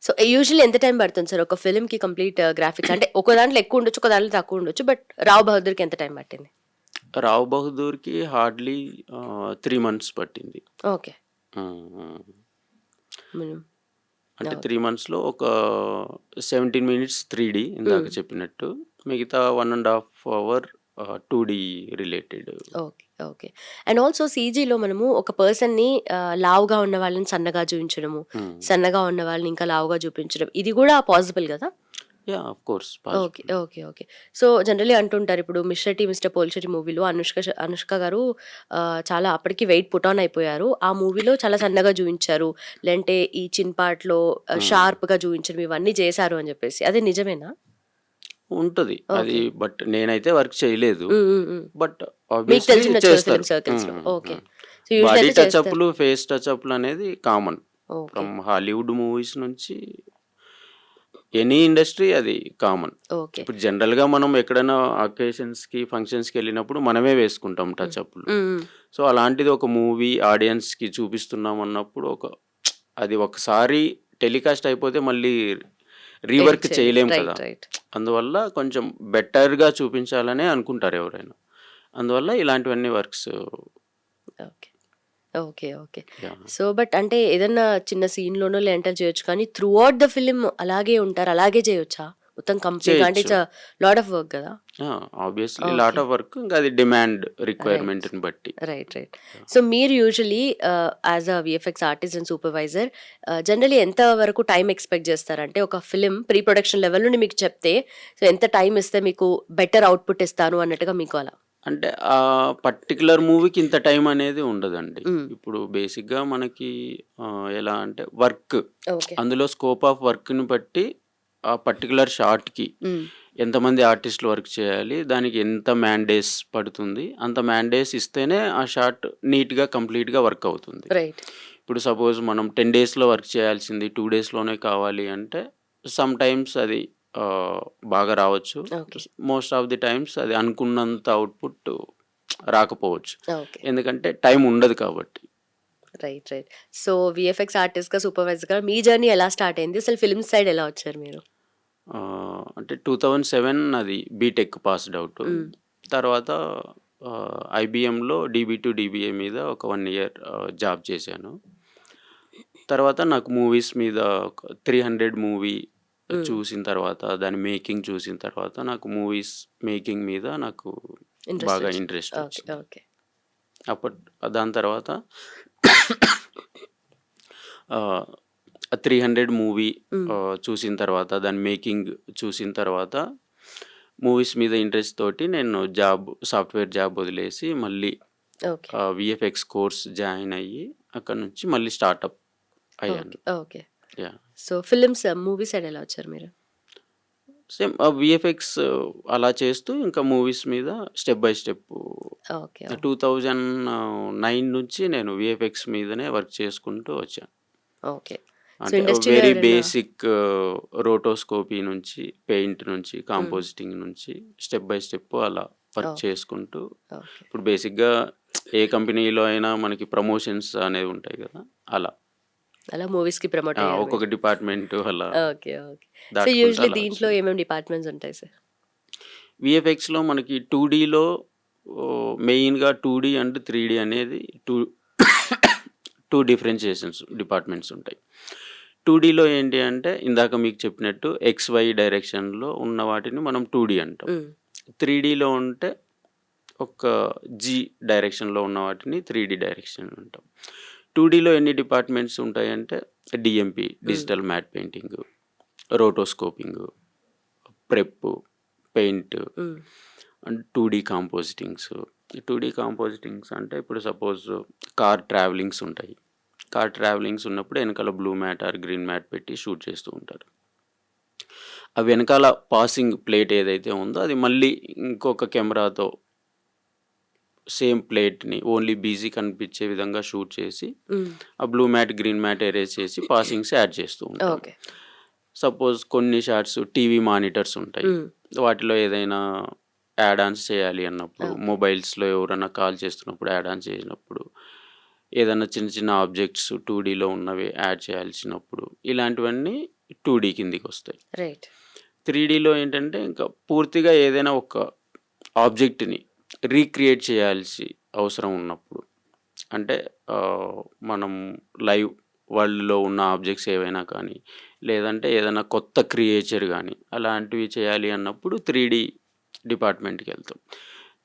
సో, యూజువల్లీ ఎంత టైం పడుతుంది సార్ ఒక ఫిల్మ్‌కి కంప్లీట్ గ్రాఫిక్స్? అంటే ఒక దాంట్లో ఎక్కువ ఉండొచ్చు, ఒక దాంట్లో తక్కువ ఉండొచ్చు. బట్ 'రావ్ బహదూర్‌కి' ఎంత టైం పట్టింది? 'రావ్ బహదూర్‌కి' హార్డ్‌లీ 3 మంత్స్ పట్టింది. ఓకే. హ్మ్. హ్మ్. అంటే ఓకే. 3 మంత్స్‌లో ఒక 17 మినిట్స్ 3డీ ఇందాక హ్మ్. చెప్పినట్టు. మిగతా 1 ½ hour two D related. Okay. And also సీజీలో మనము ఒక పర్సన్‌ని లావుగా ఉన్న వాళ్ళని సన్నగా చూయించడము, హ్మ్. సన్నగా ఉన్న వాళ్ళని ఇంకా లావుగా చూపించడం ఇది కూడా పాసిబుల్ గదా? Yeah! Of course okay. Possible. Okay. So, generally అంటుంటారు ఇప్పుడు 'మిస్టర్ పోలిశెట్టి' మూవీలో అనుష్క గారు చాలా అప్పటికి వెయిట్ పుట్ ఆన్ అయిపోయారు. ఆ మూవీలో చాలా సన్నగా చూయించారు. లేదంటే ఈ చిన్ పార్ట్‌లో హ్మ్. షార్ప్‌గా చూయించడం ఇవన్నీ చేశారు అని చెప్పేసి. అది నిజమేనా? ఉంటది. అది ఓకే. బట్ నేనైతే వర్క్ చేయలేదు. హ్మ్. హ్మ్. హ్మ్. బట్ మీకు ఆబ్వియస్‌లీ తెలిసుండొచ్చు కదా చేస్తారు. ఫిల్మ్ సర్కిల్స్‌లో. ఓకే. హ్మ్. సో, యూజువల్లీ బాడీ అయితే చేస్తారు. టచప్‌లు, ఫేస్ టచప్‌లు అనేది common. Okay. From Hollywood movies నుంచి ఎనీ ఇండస్ట్రీ అది కామన్. ఓకే. ఇప్పుడు జనరల్‌గా మనం ఎక్కడైనా అకేషన్స్‌కి, ఫంక్షన్స్‌కి ఎళ్ళినప్పుడు మనమే వేసుకుంటాం హ్మ్. టచప్‌లు. హ్మ్. హ్మ్. సో, అలాంటిది ఒక మూవీ ఆడియన్స్‌కి చూపిస్తున్నాం అన్నప్పుడు అది ఒకసారి టెలికాస్ట్ అయిపోతే మళ్ళీ రీవర్క్ ఎడిట్ చేయలేం. చేయలేం కదా! రైట్. అందువల్ల కొంచెం బెటర్‌గా చూపించాలనే అనుకుంటారు ఎవరైనా. అందువల్ల ఇలాంటివన్నీ works okay. Yeah! So, but అంటే ఏదన్నా చిన్న సీన్‌లోనో లేదంటే చేయొచ్చు కానీ త్రూ ఔట్ ద ఫిల్మ్ అలాగే ఉంటారు. అలాగే చేయొచ్చా? మొత్తం కంప్లీట్‌గా అంటే చేయొచ్చు. ఇట్స్ లాట్ ఆఫ్ వర్క్ గదా! Obviously lot okay. Of work. ఇంకా అది డిమాండ్ రైట్. రిక్వైర్మెంట్‌ని బట్టి. రైట్. యాహ్! సో, మీరు usually as a VFX artist and supervisor generally ఎంత వరకు టైమ్ ఎక్స్‌పెక్ట్ చేస్తారంటే ఒక ఫిల్మ్ ప్రీ ప్రొడక్షన్ లెవెల్ నుండి మీకు చెప్తే సో, ఎంత టైమ్ ఇస్తే మీకు బెటర్ ఔట్‌పుట్ ఇస్తాను అన్నట్టుగా మీకు అలా? అంటే ఆ పర్టిక్యులర్ మూవీకి ఇంత టైం అనేది ఉండదండి. హ్మ్. ఇప్పుడు బేసిక్‌గా మనకి ఎలా అంటే వర్క్ ఓకే. అందులో స్కోప్ ఆఫ్ వర్క్‌ని బట్టి ఆ పర్టిక్యులర్ షాట్‌కి హ్మ్. ఎంతమంది ఆర్టిస్టులు వర్క్ చేయాలి, దానికి ఎంత మ్యాన్ డేస్ పడుతుంది, అంత మ్యాన్ డేస్ ఇస్తేనే ఆ షాట్ నీట్‌గా, కంప్లీట్‌గా వర్క్ అవుతుంది. రైట్. ఇప్పుడు సపోజ్ మనం 10 డేస్‌లో వర్క్ చేయాల్సింది 2 డేస్‌లోనే కావాలి అంటే సమ్ టైమ్స్ అది బాగా రావచ్చు. Okay. Most of the times అది అనుకున్నంత అవుట్‌పుట్ రాకపోవచ్చు. ఓకే. ఎందుకంటే టైం ఉండదు కాబట్టి. రైట్. రైట్. సో, వీఎఫ్ఎక్స్ ఆర్టిస్ట్‌గా, సూపర్వైజర్‌గా మీ జర్నీ ఎలా స్టార్ట్ అయింది? అసలు ఫిల్మ్ సైడ్ ఎలా వచ్చారు మీరు? అంటే 2007 నాది బీటెక్ పాస్డ్ అవుట్. హ్మ్. తర్వాత ఐబీఎంలో డీబీ టు డీబీఏ మీద ఒక 1 ఇయర్ జాబ్ చేశాను. తర్వాత నాకు మూవీస్ మీద ఒక 300 మూవీ హ్మ్. చూసిన తర్వాత, దాని మేకింగ్ చూసిన తర్వాత నాకు మూవీస్ మేకింగ్ మీద నాకు ఇంట్రెస్ట్ బాగా వచ్చింది. Interest okay. వచ్చింది. ఓకే. దాని తర్వాత 300 మూవీ హ్మ్. చూసిన తర్వాత, దాని మేకింగ్ చూసిన తర్వాత మూవీస్ మీద ఇంట్రెస్ట్ తోటి నేను సాఫ్ట్‌వేర్ జాబ్ వదిలేసి మళ్ళీ ఓకే. వీఎఫ్ఎక్స్ కోర్స్ జాయిన్ అయ్యి అక్కడి నుంచి మళ్ళీ స్టార్టప్ అయ్యాను. Okay. Okay. Yeah! So, films movie side ఎలా వచ్చారు మీరు? సేమ్ వీఎఫ్ఎక్స్ అలా చేస్తూ ఇంకా మూవీస్ మీద స్టెప్ బై స్టెప్ ఓకే. 2009 నుంచి నేను వీఎఫ్ఎక్స్ మీదనే వర్క్ చేసుకుంటూ వచ్చాను. ఓకే. సో, అంటే ఇండస్ట్రీలో వెరీ ఎవరైనా బేసిక్ రోటోస్కోపీ నుంచి, పెయింట్ నుంచి, హ్మ్. కాంపోజిటింగ్ నుంచి స్టెప్ బై స్టెప్ అలా వర్క్ ఓకే. చేసుకుంటూ ఓకే. ఇప్పుడు బేసిక్‌గా ఏ కంపెనీలో అయినా మనకి ప్రమోషన్స్ అనేవి ఉంటాయి కదా! అలా. అలా మూవీస్‌కి ప్రమోట్ అయ్యారు మీరు. ఒక్కొక్క డిపార్ట్‌మెంట్ అలా ఓకే. ఓకే. సో, దాటుకుంటూ యూజువల్లీ అలా దీంట్లో వచ్చింది. ఏమేమి డిపార్ట్మెంట్స్ ఉంటాయి సార్? వీఎఫ్ఎక్స్‌లో మనకి 2డీలో మెయిన్‌గా 2డీ అండ్ 3డీ అనేది 2 డిపార్ట్మెంట్స్ ఉంటాయి. 2డీలో ఏంటి అంటే ఇందాక మీకు చెప్పినట్టు ఎక్స్-వై డైరెక్షన్‌లో ఉన్న వాటిని మనం 2డీ అంటాం. హ్మ్. 3డీలో ఉంటే ఒక జీ డైరెక్షన్‌లో ఉన్న వాటిని 3డీ డైరెక్షన్ అంటాం. 2డీలో ఎన్ని డిపార్ట్మెంట్స్ ఉంటాయంటే డీఎంపీ, హ్మ్. Digital matte painting, rotoscoping, prep, paint హ్మ్. And two D compositings. Two D compositings అంటే ఇప్పుడు సపోజ్ కార్ ట్రావెలింగ్స్ ఉంటాయి. కార్ ట్రావెలింగ్స్ ఉన్నప్పుడు వెనకాల blue matte or green matte పెట్టి షూట్ చేస్తూ ఉంటారు. ఆ వెనకాల పాసింగ్ ప్లేట్ ఏదైతే ఉందో అది మళ్ళీ ఇంకొక కెమెరాతో సేమ్ ప్లేట్‌ని ఓన్లీ బీజీ కనిపించే విధంగా షూట్ చేసి హ్మ్. ఆ blue matte, green matte erase చేసి పాసింగ్స్ యాడ్ చేస్తూ ఉంటాం. ఓకే. సపోజ్ కొన్ని షాట్స్ టీవీ మానిటర్స్ ఉంటాయి. హ్మ్. వాటిలో ఏదైనా యాడ్ ఆన్స్ చేయాలి అన్నప్పుడు, ఓకే. మొబైల్స్‌లో ఎవరైనా కాల్ చేస్తున్నప్పుడు యాడ్ ఆన్ చేసినప్పుడు, ఏదన్నా చిన్న చిన్న ఆబ్జెక్ట్స్ 2డీలో ఉన్నవి యాడ్ చేయాల్సినప్పుడు, ఇలాంటివన్నీ 2డీ కిందికొస్తాయి. రైట్. 3డీలో ఏంటంటే ఇంకా పూర్తిగా ఏదైనా ఒక ఆబ్జెక్ట్‌ని రీక్రియేట్ చేయాల్సి అవసరం ఉన్నప్పుడు, అంటే మనం లైవ్ వరల్డ్‌లో ఉన్న ఆబ్జెక్ట్స్ ఏవైనా కానీ, లేదంటే ఏదైనా కొత్త క్రియేచర్ గానీ, అలాంటివి చేయాలి అన్నప్పుడు 3డీ డిపార్ట్మెంట్‌కెళ్తాం.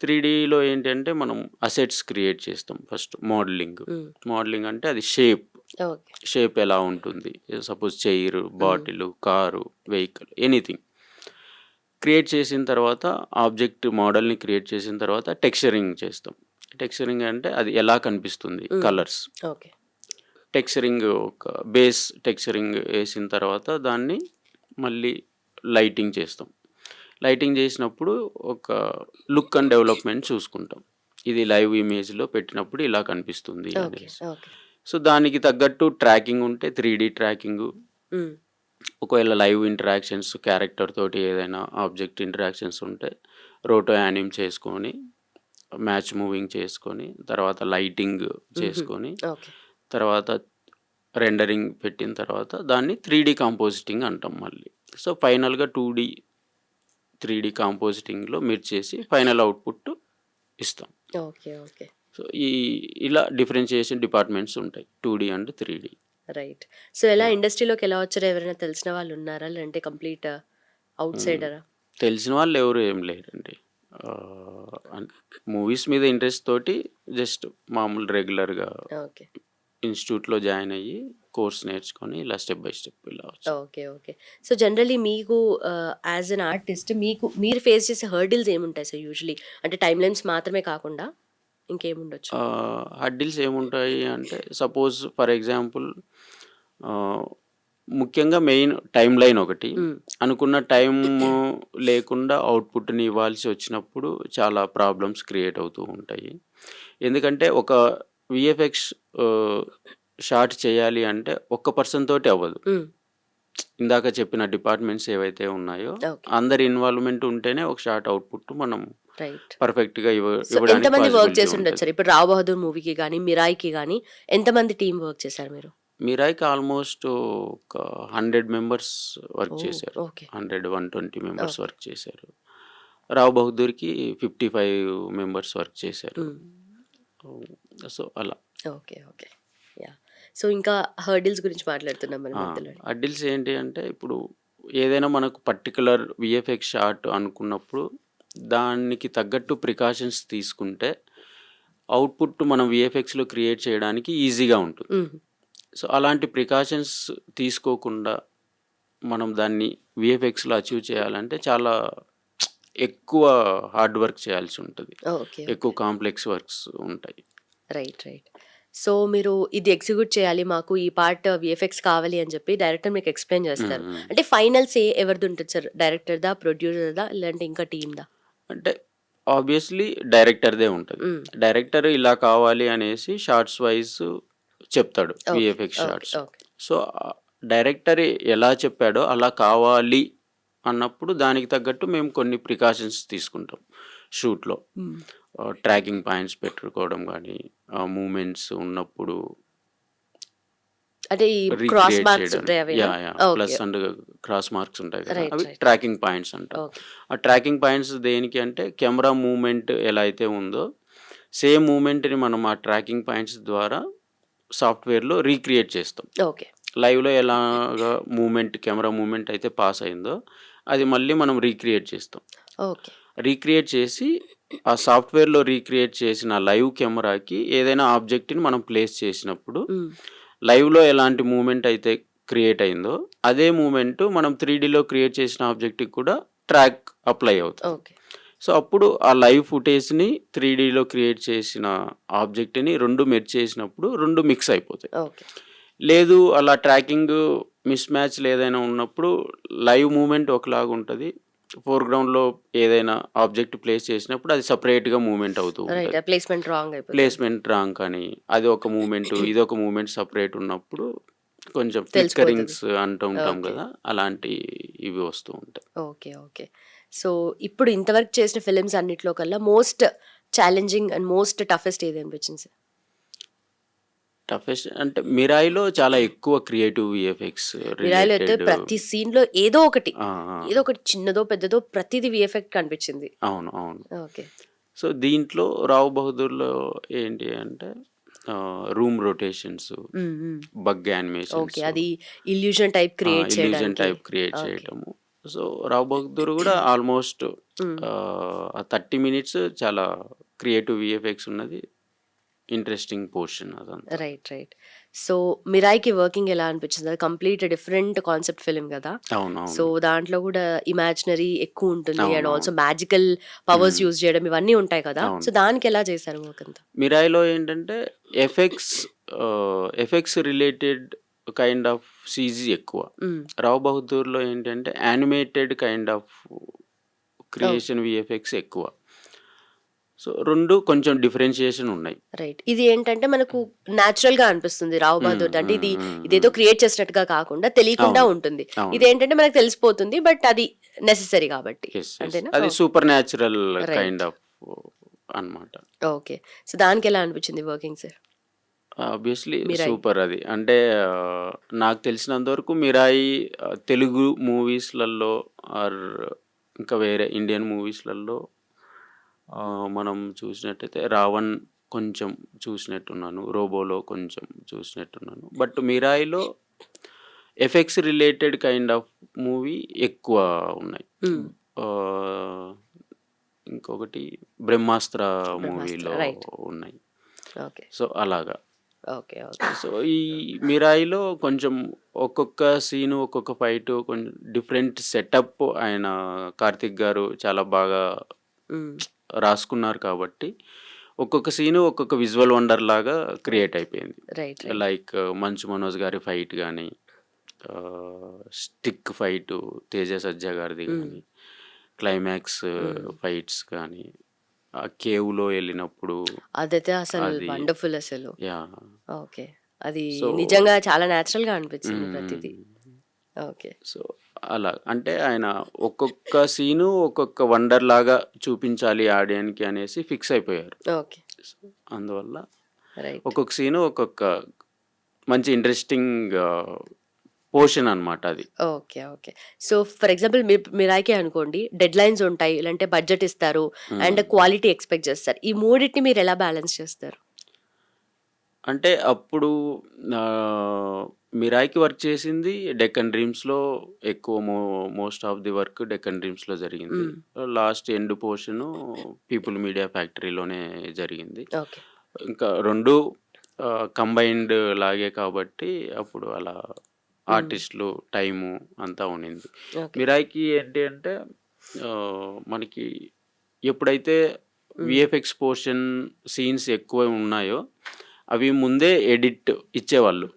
3డీలో ఏంటంటే మనం అసెట్స్ క్రియేట్ చేస్తాం ఫస్ట్ మోడలింగ్. హ్మ్. మోడలింగ్ అంటే అది షేప్ ఓకే. ఎలా ఉంటుంది? సపోజ్ చైరు, హ్మ్. Bottle, car, vehicle anything. Create చేసిన తర్వాత ఆబ్జెక్ట్ మోడల్‌ని క్రియేట్ చేసిన తర్వాత టెక్స్చరింగ్ చేస్తాం. టెక్స్చరింగ్ అంటే అది ఎలా కనిపిస్తుంది హ్మ్. కలర్స్. ఓకే. టెక్స్చరింగ్ ఒక బేస్ టెక్స్చరింగ్ ఏసిన తర్వాత దాన్ని మళ్ళీ లైటింగ్ చేస్తాం. లైటింగ్ చేసినప్పుడు ఒక లుక్ అండ్ డెవలప్‌మెంట్ చూసుకుంటాం. ఇది లైవ్ ఇమేజ్‌లో పెట్టినప్పుడు ఇలా కనిపిస్తుంది ఓకే. అనేసి. ఓకే. సో, దానికి తగ్గట్టు ట్రాకింగ్ ఉంటే 3డీ ట్రాకింగు. హ్మ్. ఒకవేళ లైవ్ ఇంటరాక్షన్స్ క్యారెక్టర్ తోటి ఏదైనా ఆబ్జెక్ట్ ఇంటరాక్షన్స్ ఉంటే రోటో యానిమ్ చేసుకొని, మ్యాచ్ మూవింగ్ చేసుకొని, తర్వాత లైటింగ్ హుహు. చేసుకొని, ఓకే. తర్వాత రెండరింగ్ పెట్టిన తర్వాత దాన్ని 3డీ కాంపోజిటింగ్ అంటాం మళ్ళీ. సో, ఫైనల్‌గా 2డీ, 3డీ కాంపోజిటింగ్‌లో చేసి ఫైనల్ అవుట్‌పుట్ ఇస్తాం. ఓకే. ఓకే. సో, ఇలా డిఫరెన్షియేషన్ డిపార్ట్మెంట్స్ ఉంటాయి 2డీ అండ్ 3డీ. రైట్. సో, ఎలా యాహ్! ఇండస్ట్రీలోకి ఎలా వచ్చారు? ఎవరైనా తెలిసిన వాళ్ళున్నారా? లేదంటే కంప్లీట్ ఔట్ హ్మ్. సైడరా? తెలిసిన వాళ్ళు ఎవరు ఏం లేరండి. మూవీస్ మీద ఇంట్రెస్ట్ తోటి జస్ట్ మామూలు రెగ్యులర్‌గా ఓకే. ఇన్‌స్టిట్యూట్‌లో జాయిన్ అయ్యి కోర్స్ నేర్చుకొని ఇలా స్టెప్ బై స్టెప్ ఇలా వచ్చాను. ఓకే. ఓకే. సో, జనరల్లీ మీకు యాస్ ఎన్ ఆర్టిస్ట్ మీరు ఫేస్ చేసే హర్డిల్స్ ఏముంటాయి సార్ యూజువల్లీ? అంటే టైమ్‌లైన్స్ మాత్రమే కాకుండా ఇంకేముండొచ్చు? హర్డిల్స్ ఏముంటాయి అంటే సపోజ్ ఫర్ ఎగ్జాంపుల్ ముఖ్యంగా మెయిన్ టైమ్‌లైన్ ఒకటి. హ్మ్. అనుకున్న టైము లేకుండా అవుట్‌పుట్‌ని ఇవ్వాల్సి వచ్చినప్పుడు చాలా ప్రాబ్లమ్స్ క్రియేట్ అవుతూ ఉంటాయి. ఎందుకంటే ఒక వీఎఫ్ఎక్స్ షాట్ చేయాలి అంటే ఒక్క పర్సన్ తోటి అవ్వదు. హ్మ్. ఇందాక చెప్పిన డిపార్ట్మెంట్స్ ఏవైతే ఉన్నాయో ఓకే. అందరి ఇన్వాల్వ్‌మెంట్ ఉంటేనే ఒక షాట్ అవుట్‌పుట్ మనం రైట్. పర్ఫెక్ట్గా సో ఇవ్వడానికి ఎంతమంది వర్క్ possibility చేసి ఉండొచ్చు ఉంటుంది. సార్? ఇప్పుడు రావ్ బహదూర్ మూవీకి కానీ మిరాయికి కానీ ఎంతమంది టీం వర్క్ చేశారు మీరు? మీరాయికి ఆల్మోస్ట్ ఒక 100 మెంబర్స్ వర్క్ ఓ, చేశారు. ఓకే. 100-120 members okay. వర్క్ చేశారు. రావ్ బహదూర్కి 55 మెంబర్స్ వర్క్ చేశారు. సో అలా ఓకే, ఓకే. యా. సో ఇంకా హర్డిల్స్ గురించి మాట్లాడుతున్నాం మన మధ్యలో. అడ్డిల్స్ ఏంటి అంటే ఇప్పుడు ఏదైనా మనకు పర్టికులర్ విఎఫ్ఎక్స్ షాట్ అనుకున్నప్పుడు దానికి తగ్గట్టు ప్రికాషన్స్ తీసుకుంటే అవుట్పుట్ మనం విఎఫ్ఎక్స్లో క్రియేట్ చేయడానికి ఈజీగా ఉంటుంది. సో అలాంటి ప్రికాషన్స్ తీసుకోకుండా మనం దాన్ని విఎఫ్ఎక్స్లో అచీవ్ చేయాలంటే చాలా ఎక్కువ హార్డ్ వర్క్ చేయాల్సి ఉంటుంది. ఓకే, ఎక్కువ కాంప్లెక్స్ వర్క్స్ ఉంటాయి. Right, right. సో మీరు ఇది ఎగ్జిక్యూట్ చేయాలి, మాకు ఈ పార్ట్ విఎఫ్ఎక్స్ కావాలి అని చెప్పి డైరెక్టర్ మీకు ఎక్స్ప్లెయిన్ చేస్తారు. అంటే ఫైనల్ సే ఎవరిది ఉంటుంది సార్? డైరెక్టర్దా, ప్రొడ్యూసర్దా, లేదంటే ఇంకా టీమ్దా? అంటే ఆబ్వియస్లీ డైరెక్టర్దే ఉంటుంది. డైరెక్టర్ ఇలా కావాలి అనేసి షార్ట్స్ వైజ్ చెప్తాడు VFX shorts. Okay. So director ఎలా చెప్పాడో అలా కావాలి అన్నప్పుడు దానికి తగ్గట్టు మేము కొన్ని ప్రికాషన్స్ తీసుకుంటాం షూట్లో. ట్రాకింగ్ పాయింట్స్ పెట్టుకోవడం కానీ, మూమెంట్స్ ఉన్నప్పుడు అంటే ఈ క్రాస్ మార్క్స్ ఉంటాయి అవి. ప్లస్ అండ్ క్రాస్ మార్క్స్ ఉంటాయి కదా, Right, అవి right. ట్రాకింగ్ పాయింట్స్ అంటారు. ఓకే, ఆ ట్రాకింగ్ పాయింట్స్ దేనికి అంటే కెమెరా మూమెంట్ ఎలా అయితే ఉందో సేమ్ మూమెంట్ని మనం ఆ ట్రాకింగ్ పాయింట్స్ ద్వారా సాఫ్ట్వేర్లో రీక్రియేట్ చేస్తాం. ఓకే, లైవ్లో ఎలాగా మూమెంట్ కెమెరా మూమెంట్ అయితే పాస్ అయిందో అది మళ్ళీ మనం రీక్రియేట్ చేస్తాం. ఓకే, రీక్రియేట్ చేసి ఆ సాఫ్ట్వేర్లో రీక్రియేట్ చేసిన లైవ్ కెమెరాకి ఏదైనా ఆబ్జెక్ట్ని మనం ప్లేస్ చేసినప్పుడు లైవ్లో ఎలాంటి మూమెంట్ అయితే క్రియేట్ అయిందో అదే మూమెంట్ మనం 3Dలో క్రియేట్ చేసిన ఆబ్జెక్ట్కి కూడా ట్రాక్ అప్లై అవుతుంది. ఓకే. సో అప్పుడు ఆ లైవ్ ఫుటేజ్ని 3Dలో క్రియేట్ చేసిన ఆబ్జెక్ట్ని రెండు మెర్జ్ చేసినప్పుడు రెండు మిక్స్ అయిపోతాయి. ఓకే, లేదు అలా ట్రాకింగ్ మిస్ మ్యాచ్ ఏదైనా ఉన్నప్పుడు లైవ్ మూమెంట్ ఒకలాగా ఉంటుంది, ఫోర్గ్రౌండ్లో ఏదైనా ఆబ్జెక్ట్ ప్లేస్ చేసినప్పుడు అది సపరేట్గా మూమెంట్ అవుతూ రైట్. ఉంటుంది. ప్లేస్మెంట్ రాంగ్ అయిపోతుంది. ప్లేస్మెంట్ రాంగ్ కానీ అది ఒక మూమెంట్ ఇది ఒక మూమెంట్ సపరేట్ ఉన్నప్పుడు కొంచెం తెలిసిపోతుంది. ఫ్లిక్కరింగ్స్ అంటూ ఉంటాం ఓకే. కదా, అలాంటి ఇవి వస్తూ ఉంటాయి. Okay, okay. సో ఇప్పుడు ఇంతవరకు చేసిన ఫిలిమ్స్ అన్నిట్లో కల్లా most challenging and most toughest ఏది అనిపించింది సార్? టఫెస్ట్ అంటే మిరాయిలో చాలా ఎక్కువ క్రియేటివ్ విఎఫ్ఎక్స్ మిరాయిలో అయితే రిలేటెడ్. ప్రతి సీన్ లో ఏదో ఒకటి చిన్నదో పెద్దదో ప్రతిది విఎఫెక్ట్ కనిపించింది. అవును అవును. ఓకే, సో దీంట్లో రావ్ బహదూర్లో ఏంటి అంటే room rotations, bug animations, okay. అది ఇల్యూజన్ టైప్ క్రియేట్ ఇల్యూజన్ చేయడానికి. Type create okay. చేయటము. సో రావ్ బహదూర్ కూడా ఆల్మోస్ట్ 30 మినిట్స్ చాలా క్రియేటివ్ విఎఫ్ఎక్స్ ఉన్నది, ఇంట్రెస్టింగ్ పోర్షన్ అదంతా. Right, right. సో మిరాయికి వర్కింగ్ ఎలా అనిపించింది? అది కంప్లీట్ డిఫరెంట్ కాన్సెప్ట్ ఫిలిం కదా. అవును సో అవును. దాంట్లో కూడా ఇమాజినరీ ఎక్కువ ఉంటుంది అండ్ అవును, ఆల్సో మ్యాజికల్ పవర్స్ యూజ్ చేయడం ఇవన్నీ ఉంటాయి కదా. అవును. సో దానికి ఎలా చేశారు వర్క్ అంతా? మిరాయిలో ఏంటంటే effects related kind of CG ఎక్కువ. రావ్ బహదూర్లో ఏంటంటే animated kind of creation VFX ఎక్కువ. సో రెండు కొంచెం డిఫరెన్షియేషన్ ఉన్నాయి. రైట్. ఇది ఏంటంటే మనకు న్యాచురల్ గా అనిపిస్తుంది రావ్ బహదూర్ అంటే ఇది ఇదేదో క్రియేట్ చేసినట్టుగా కాకుండా తెలియకుండా అవును, ఉంటుంది. అవును. ఇది ఏంటంటే మనకు తెలిసిపోతుంది, బట్ అది నెసెసరీ కాబట్టి. Yes, yes. అంతేనా? అది super natural Right. Kind of అన్నమాట. ఓకే. సో దానికి ఎలా అనిపించింది working sir? Obviously Mirai. Super అది. అంటే నాకు తెలిసినంత వరకు మిరాయి తెలుగు మూవీస్లలో ఆర్ ఇంకా వేరే ఇండియన్ మూవీస్లలో మనం చూసినట్టయితే రావణ్ కొంచెం చూసినట్టున్నాను, రోబోలో కొంచెం చూసినట్టున్నాను, బట్ మిరాయిలో effects related kind of movie ఎక్కువ ఉన్నాయి. ఇంకొకటి బ్రహ్మాస్త్ర మూవీలో right. ఉన్నాయి. ఓకే, సో అలాగా. Okay, okay. సో ఈ మిరాయిలో కొంచెం ఒక్కొక్క సీను ఒక్కొక్క ఫైట్ కొంచెం డిఫరెంట్ సెటప్ ఆయన కార్తిక్ గారు చాలా బాగా రాసుకున్నారు కాబట్టి ఒక్కొక్క సీను ఒక్కొక్క విజువల్ వండర్ లాగా క్రియేట్ అయిపోయింది. రైట్, లైక్ మంచు మనోజ్ గారి ఫైట్ కానీ, స్టిక్ ఫైట్ తేజ సజ్జా గారిది కానీ, క్లైమాక్స్ ఫైట్స్ కానీ, ఆ కేవ్లో వెళ్ళినప్పుడు అదైతే అసలు అది వండర్ఫుల్ అసలు. యా. ఓకే. అది సో నిజంగా చాలా న్యాచురల్ గా అనిపించింది ప్రతిదీ. ఓకే. సో అలా అంటే ఆయన ఒక్కొక్క సీను ఒక్కొక్క వండర్ లాగా చూపించాలి ఆడియన్‌కి అనేసి ఫిక్స్ అయిపోయారు. ఓకే. అందువల్ల రైట్. ఒక్కొక్క సీను ఒక్కొక్క మంచి ఇంట్రెస్టింగ్ పోర్షన్ అన్నమాట అది. Okay. Okay. So, for example మిరాయికే అనుకోండి. డెడ్‌లైన్స్ ఉంటాయి. లేదంటే బడ్జెట్ ఇస్తారు. అండ్ హ్మ్. క్వాలిటీ ఎక్స్‌పెక్ట్ చేస్తారు. ఈ మూడిటిని మీరెలా బ్యాలెన్స్ చేస్తారు? అంటే అప్పుడు మిరాయికి వర్క్ చేసింది 'డెక్కన్ డ్రీమ్స్‌లో' ఎక్కువ most of the work 'Deccan డ్రీమ్స్‌లో' జరిగింది. హ్మ్. Last end portion 'people media ఫ్యాక్టరీలోనే' జరిగింది. ఓకే. ఇంకా 2 కంబైన్డ్ లాగే కాబట్టి అప్పుడు అలా హ్మ్. ఆర్టిస్టులు, టైము అంతా ఉండింది. ఓకే. మిరాయికి ఏంటి అంటే మనకి ఎప్పుడైతే హ్మ్. వీఎఫ్ఎక్స్ పోర్షన్ సీన్స్ ఎక్కువ ఉన్నాయో అవి ముందే ఎడిట్ ఇచ్చేవాళ్ళు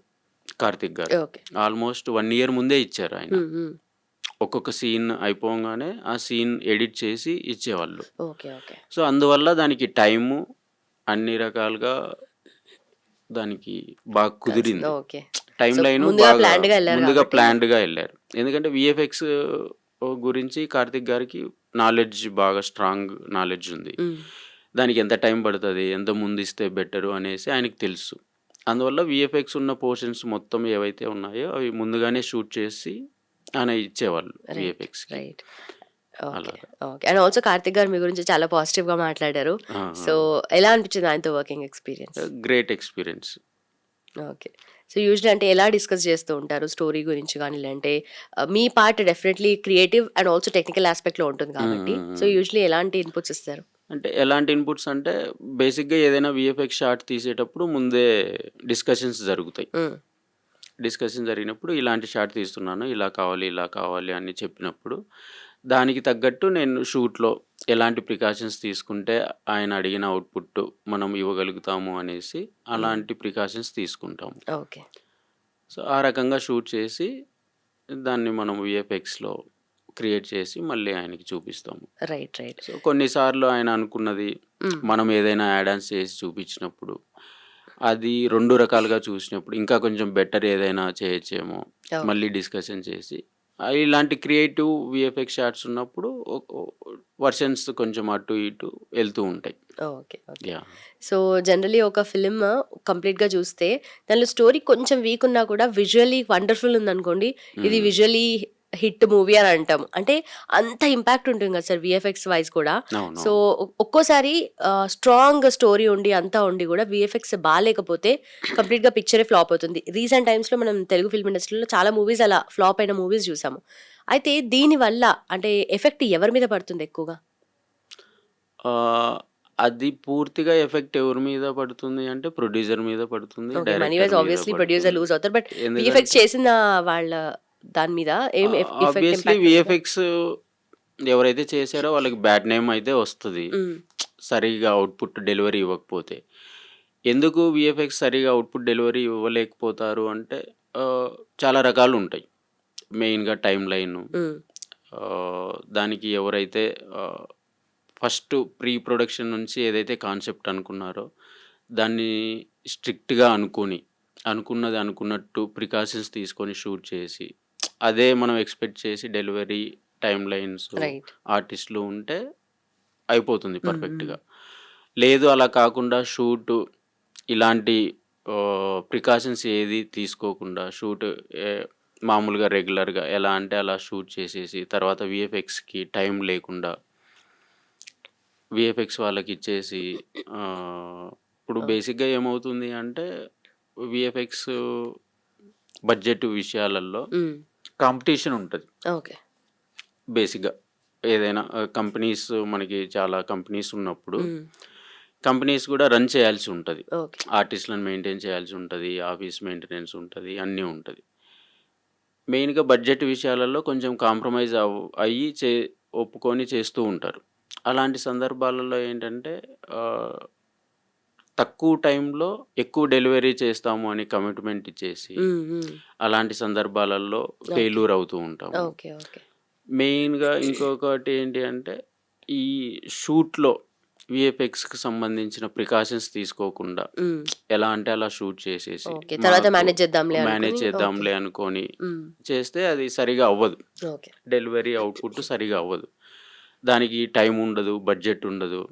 కార్తిక్ గారు. ఓకే. ఆల్మోస్ట్ 1 ఇయర్ ముందే ఇచ్చారు ఆయన. హ్మ్. హ్మ్. ఒక్కొక్క సీన్ అయిపోగానే ఆ సీన్ ఎడిట్ చేసి ఇచ్చేవాళ్ళు. ఓకే. ఓకే. సో అందువల్ల దానికి టైము అన్ని రకాలుగా దానికి బాగా కుదిరింది. ఓకే. టైమ్ సో, లైను ముందుగా బాగా ప్లాన్డ్‌గా ఎళ్లారు ముందుగా కాబట్టి ప్లాన్డ్‌గా ఎళ్లారు. ఎందుకంటే వీఎఫ్ఎక్స్ గురించి కార్తిక్ గారికి నాలెడ్జ్ బాగా స్ట్రాంగ్ నాలెడ్జ్ ఉంది. హ్మ్. దానికి ఎంత టైం పడతది, ఎంత ముందిస్తే బెటరు అనేసి ఆయనకి తెలుసు. అందువల్ల వీఎఫ్ఎక్స్ ఉన్న పోర్షన్స్ మొత్తం ఏవైతే ఉన్నాయో అవి ముందుగానే షూట్ చేసి ఆయన ఇచ్చేవాళ్ళు రైట్. వీఎఫ్ఎక్స్‌కి. రైట్. ఓకే. అలాగా. ఓకే. అండ్ ఆల్సో కార్తిక్ గారు మీ గురించి చాలా పాజిటివ్‌గా మాట్లాడారు. ఆ! సో, ఎలా అనిపించింది ఆయనతో working experience? Great experience. Okay. So, usually అంటే ఎలా డిస్కస్ చేస్తూ ఉంటారు? స్టోరీ గురించి గాని, లేదంటే మీ part definitely creative and also technical యాస్పెక్ట్‌లో ఉంటుంది హ్మ్. కాబట్టి, హ్మ్. సో, హ్మ్. యూజువల్లీ ఎలాంటి ఇన్‌పుట్స్ ఇస్తారు? అంటే ఎలాంటి ఇన్‌పుట్స్ అంటే బేసిక్‌గా ఏదైనా వీఎఫ్ఎక్స్ షాట్ తీసేటప్పుడు ముందే డిస్కషన్స్ జరుగుతాయి. హ్మ్. డిస్కషన్ జరిగినప్పుడు ఇలాంటి షాట్ తీస్తున్నాను. ఇలా కావాలి అని చెప్పినప్పుడు, దానికి తగ్గట్టు నేను షూట్‌లో ఎలాంటి ప్రికాషన్స్ తీసుకుంటే ఆయన అడిగిన అవుట్‌పుట్ మనం ఇవ్వగలుగుతాము అనేసి హ్మ్. అలాంటి ప్రికాషన్స్ తీసుకుంటాము. ఓకే. సో, ఆ రకంగా షూట్ చేసి దాన్ని మనం వీఎఫ్ఎక్స్‌లో క్రియేట్ చేసి మళ్ళీ ఆయనకి చూపిస్తాము. రైట్. రైట్. సో, కొన్నిసార్లు ఆయన అనుకున్నది హ్మ్. మనం ఏదైనా యాడ్ ఆన్స్ చేసి చూపించినప్పుడు, అది 2 రకాలుగా చూసినప్పుడు ఇంకా కొంచెం బెటర్ ఏదైనా చేయొచ్చేమో ఓకే. మళ్ళీ డిస్కషన్ చేసి ఇలాంటి క్రియేటివ్ వీఎఫ్ఎక్స్ షాట్స్ ఉన్నప్పుడు వర్షన్స్ కొంచెం అటు ఇటు వెళ్తూ ఉంటాయి. Okay. Okay. Yeah! So, generally ఒక ఫిల్మ్ కంప్లీట్‌గా చూస్తే దానిలో స్టోరీ కొంచెం వీక్ ఉన్నా కూడా విజువల్లీ వండర్‌ఫుల్ ఉందనుకోండి. ఇది హ్మ్. విజువల్లీ హిట్ మూవీ అని అంటాం. అంటే అంత ఇంపాక్ట్ ఉంటుంది కదా సార్ వీఎఫ్ఎక్స్ వైస్ కూడా. సో, అవునవును. ఒక్కోసారి స్ట్రాంగ్ స్టోరీ ఉండి అంతా ఉండి కూడా వీఎఫ్ఎక్స్ బాలేకపోతే కంప్లీట్‌గా పిక్చరే ఫ్లాప్ అవుతుంది. రీసెంట్ టైమ్స్‌లో మనం తెలుగు ఫిల్మ్ ఇండస్ట్రీలో చాలా మూవీస్ అలా ఫ్లాప్ అయిన మూవీస్ చూసాము. అయితే దీనివల్ల అంటే ఎఫెక్ట్ ఎవరి మీద పడుతుంది ఎక్కువగా? ఆహ్, అది పూర్తిగా ఎఫెక్ట్ ఎవరి మీద పడుతుంది అంటే ప్రొడ్యూసర్ మీద పడుతుంది, ఓకే. మనీ డైరెక్టర్ వైస్ మీద ఆబ్వియస్లీ ప్రొడ్యూసర్ పడుతుంది. లూజ్ అవుతారు. బట్ వీఎఫ్ఎక్స్ ఎందుకంటే చేసిన వాళ్ళ దాని మీద ఏం ఎఫెక్ట్ ఆబ్వియస్లీ ఇంపాక్ట్ ఉండదా? వీఎఫ్ఎక్స్ ఎవరైతే చేశారో వాళ్ళకి బ్యాడ్ నేమ్ అయితే వస్తది. హ్మ్. సరిగ్గా అవుట్‌పుట్ డెలివరీ ఇవ్వకపోతే. ఎందుకు వీఎఫ్ఎక్స్ సరిగ్గా అవుట్‌పుట్ డెలివరీ ఇవ్వలేకపోతారు అంటే చాలా రకాలుంటాయి. మెయిన్‌గా టైమ్ లైను. హ్మ్. దానికి ఎవరైతే ఆహ్, ఫస్ట్ ప్రీ ప్రొడక్షన్ నుంచి ఏదైతే కాన్సెప్ట్ అనుకున్నారో, దాన్ని స్ట్రిక్ట్‌గా అనుకున్నది అనుకున్నట్టు ప్రికాషన్స్ తీసుకొని షూట్ చేసి, అదే మనం ఎక్స్‌పెక్ట్ చేసి డెలివరీ, టైమ్ లైన్స్, రైట్. ఆర్టిస్ట్‌లు ఉంటే అయిపోతుంది హ్మ్. హ్మ్. పర్ఫెక్ట్‌గా. లేదు అలా కాకుండా షూటు ఇలాంటి ప్రికాషన్స్ ఏది తీసుకోకుండా షూట్ ఏ మామూలుగా రెగ్యులర్‌గా ఎలా అంటే అలా షూట్ చేసేసి తర్వాత వీఎఫ్ఎక్స్‌కి టైం లేకుండా వీఎఫ్ఎక్స్ వాళ్ళకిచ్చేసి ఇప్పుడు ఓకే. బేసిక్‌గా ఏమవుతుంది అంటే వీఎఫ్ఎక్స్ బడ్జెట్ విషయాలలో హ్మ్. కాంపిటీషన్ ఉంటది. ఓకే. బేసిక్‌గా. ఏదైనా కంపెనీస్ మనకి చాలా కంపెనీస్ ఉన్నప్పుడు, హ్మ్. కంపెనీస్ కూడా రన్ చేయాల్సి ఉంటది. ఓకే. ఆర్టిస్ట్‌లను మెయింటైన్ చేయాల్సి ఉంటది. ఆఫీస్ మెయింటెనెన్స్ ఉంటది. అన్నీ ఉంటది. మెయిన్‌గా బడ్జెట్ విషయాలలో కొంచెం కాంప్రమైజ్ అయ్యి ఒప్పుకొని చేస్తూ ఉంటారు. అలాంటి సందర్భాలలో ఏంటంటే ఆహ్, తక్కువ టైంలో ఎక్కువ డెలివరీ చేస్తాము అని కమిట్మెంట్ ఇచ్చేసి, హ్మ్. హ్మ్. అలాంటి సందర్భాలలో ఓకే. ఫెయిల్యూర్ అవుతూ ఉంటాము. ఓకే. ఓకే. మెయిన్‌గా ఇంకొకటి ఏంటి అంటే, ఈ షూట్‌లో విఎఫ్ఎక్స్‌కి సంబంధించిన ప్రికాషన్స్ తీసుకోకుండా హ్మ్. ఎలా అంటే అలా షూట్ చేసేసి ఓకే. తర్వాత మాకు మేనేజ్ చేద్దాంలే మేనేజ్ అనుకుని ఓకే. చేద్దాంలే అనుకోని హ్మ్. చేస్తే అది సరిగా అవ్వదు. ఓకే. డెలివరీ అవుట్‌పుట్ సరిగా అవ్వదు. దానికి టైం ఉండదు, బడ్జెట్ ఉండదు.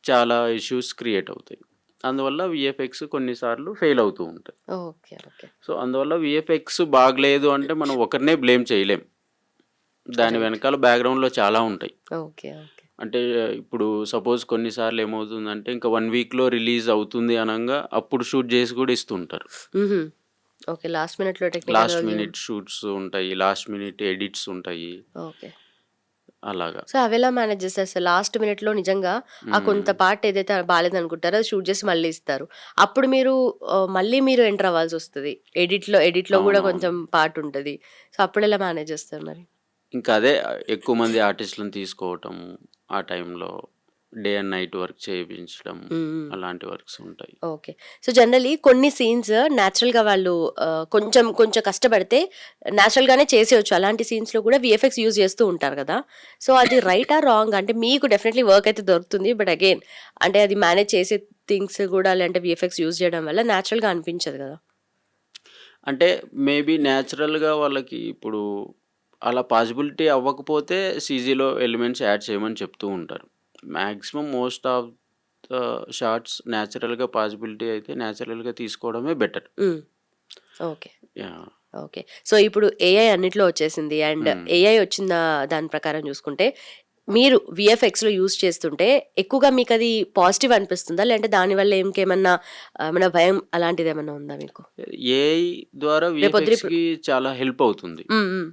చాలా ఇష్యూస్ క్రియేట్ అవుతాయి. అందువల్ల విఎఫ్ఎక్స్ కొన్నిసార్లు ఫెయిల్ అవుతూ ఉంటాయి. ఓకే. ఓకే. సో, అందువల్ల విఎఫ్ఎక్స్ బాగలేదు అంటే మనం ఒకరినే బ్లేమ్ చేయలేం. దాని రైట్. వెనకాల బ్యాక్‌గ్రౌండ్‌లో చాలా ఉంటాయి. ఓకే. ఓకే. అంటే ఇప్పుడు సపోజ్ కొన్నిసార్లు ఏమవుతుందంటే ఇంకా 1 వీక్‌లో రిలీజ్ అవుతుంది అనంగా అప్పుడు షూట్ చేసి కూడా ఇస్తుంటారు. హుహు. ఓకే. లాస్ట్ మినిట్‌లో technical last problem. Minute shoots ఉంటాయి. లాస్ట్ మినిట్ ఎడిట్స్ ఉంటాయి. ఓకే. అలాగా. సో, అవెలా మేనేజ్ చేస్తారు సార్? లాస్ట్ మినిట్‌లో నిజంగా ఆ కొంత హ్మ్. పార్ట్ ఏదైతే బాలేదనుకుంటారో అది షూట్ చేసి మళ్ళీ ఇస్తారు. అప్పుడు మీరు మళ్ళీ మీరు ఎంటర్ అవ్వాల్సొస్తది. ఎడిట్‌లో గూడా అవునవును. కొంచెం పార్ట్ ఉంటది. సో, అప్పుడెలా మేనేజ్ చేస్తారు మరి? ఇంకా అదే ఎక్కువ మంది ఆర్టిస్ట్‌లని తీసుకోవటం. ఆ టైంలో డే అండ్ నైట్ వర్క్ చేయించడం. హ్మ్. హ్మ్. అలాంటి వర్క్స్ ఉంటాయి. ఓకే. సో, జనరల్లీ కొన్ని సీన్స్ నేచురల్‌గా వాళ్ళు కొంచెం కొంచెం కష్టపడితే నేచురల్‌గానే చేసేయొచ్చు. అలాంటి సీన్స్‌లో కూడా వీఎఫ్ఎక్స్ యూజ్ చేస్తూ ఉంటారు కదా! సో, అది రైటా? రాంగా? అంటే మీకు డెఫినెట్‌లీ వర్క్ అయితే దొరుకుతుంది. బట్ అగైన్ అంటే అది మేనేజ్ చేసే థింగ్స్ కూడా లేదంటే వీఎఫ్ఎక్స్ యూజ్ చేయడం వల్ల నేచురల్‌గా అనిపించదు కదా! అంటే మేబీ న్యాచురల్‌గా వాళ్ళకి ఇప్పుడు అలా పాసిబిలిటీ అవ్వకపోతే సీజీలో ఎలిమెంట్స్ యాడ్ చేయమని చెప్తూ ఉంటారు. Maximum most of the shots న్యాచురల్‌గా పాసిబిలిటీ అయితే న్యాచురల్‌గా తీసుకోవడమే బెటర్. హ్మ్. ఓకే. యాహ్! ఓకే. సో, ఇప్పుడు ఏఐ అన్నిట్లో వచ్చేసింది. అండ్ హ్మ్. ఏఐ వచ్చిన దాని ప్రకారం చూసుకుంటే, మీరు వీఎఫ్ఎక్స్‌లో యూజ్ చేస్తుంటే ఎక్కువగా మీకది పాజిటివ్ అనిపిస్తుందా? లేదంటే దానివల్ల ఇంకేమన్నా ఏమన్నా భయం అలాంటిదేమన్నా ఉందా మీకు? ఏఐ ద్వారా రేపొద్దున ఇప్పుడు వీఎఫ్ఎక్స్‌కి చాలా హెల్ప్ అవుతుంది. హ్మ్. హ్మ్.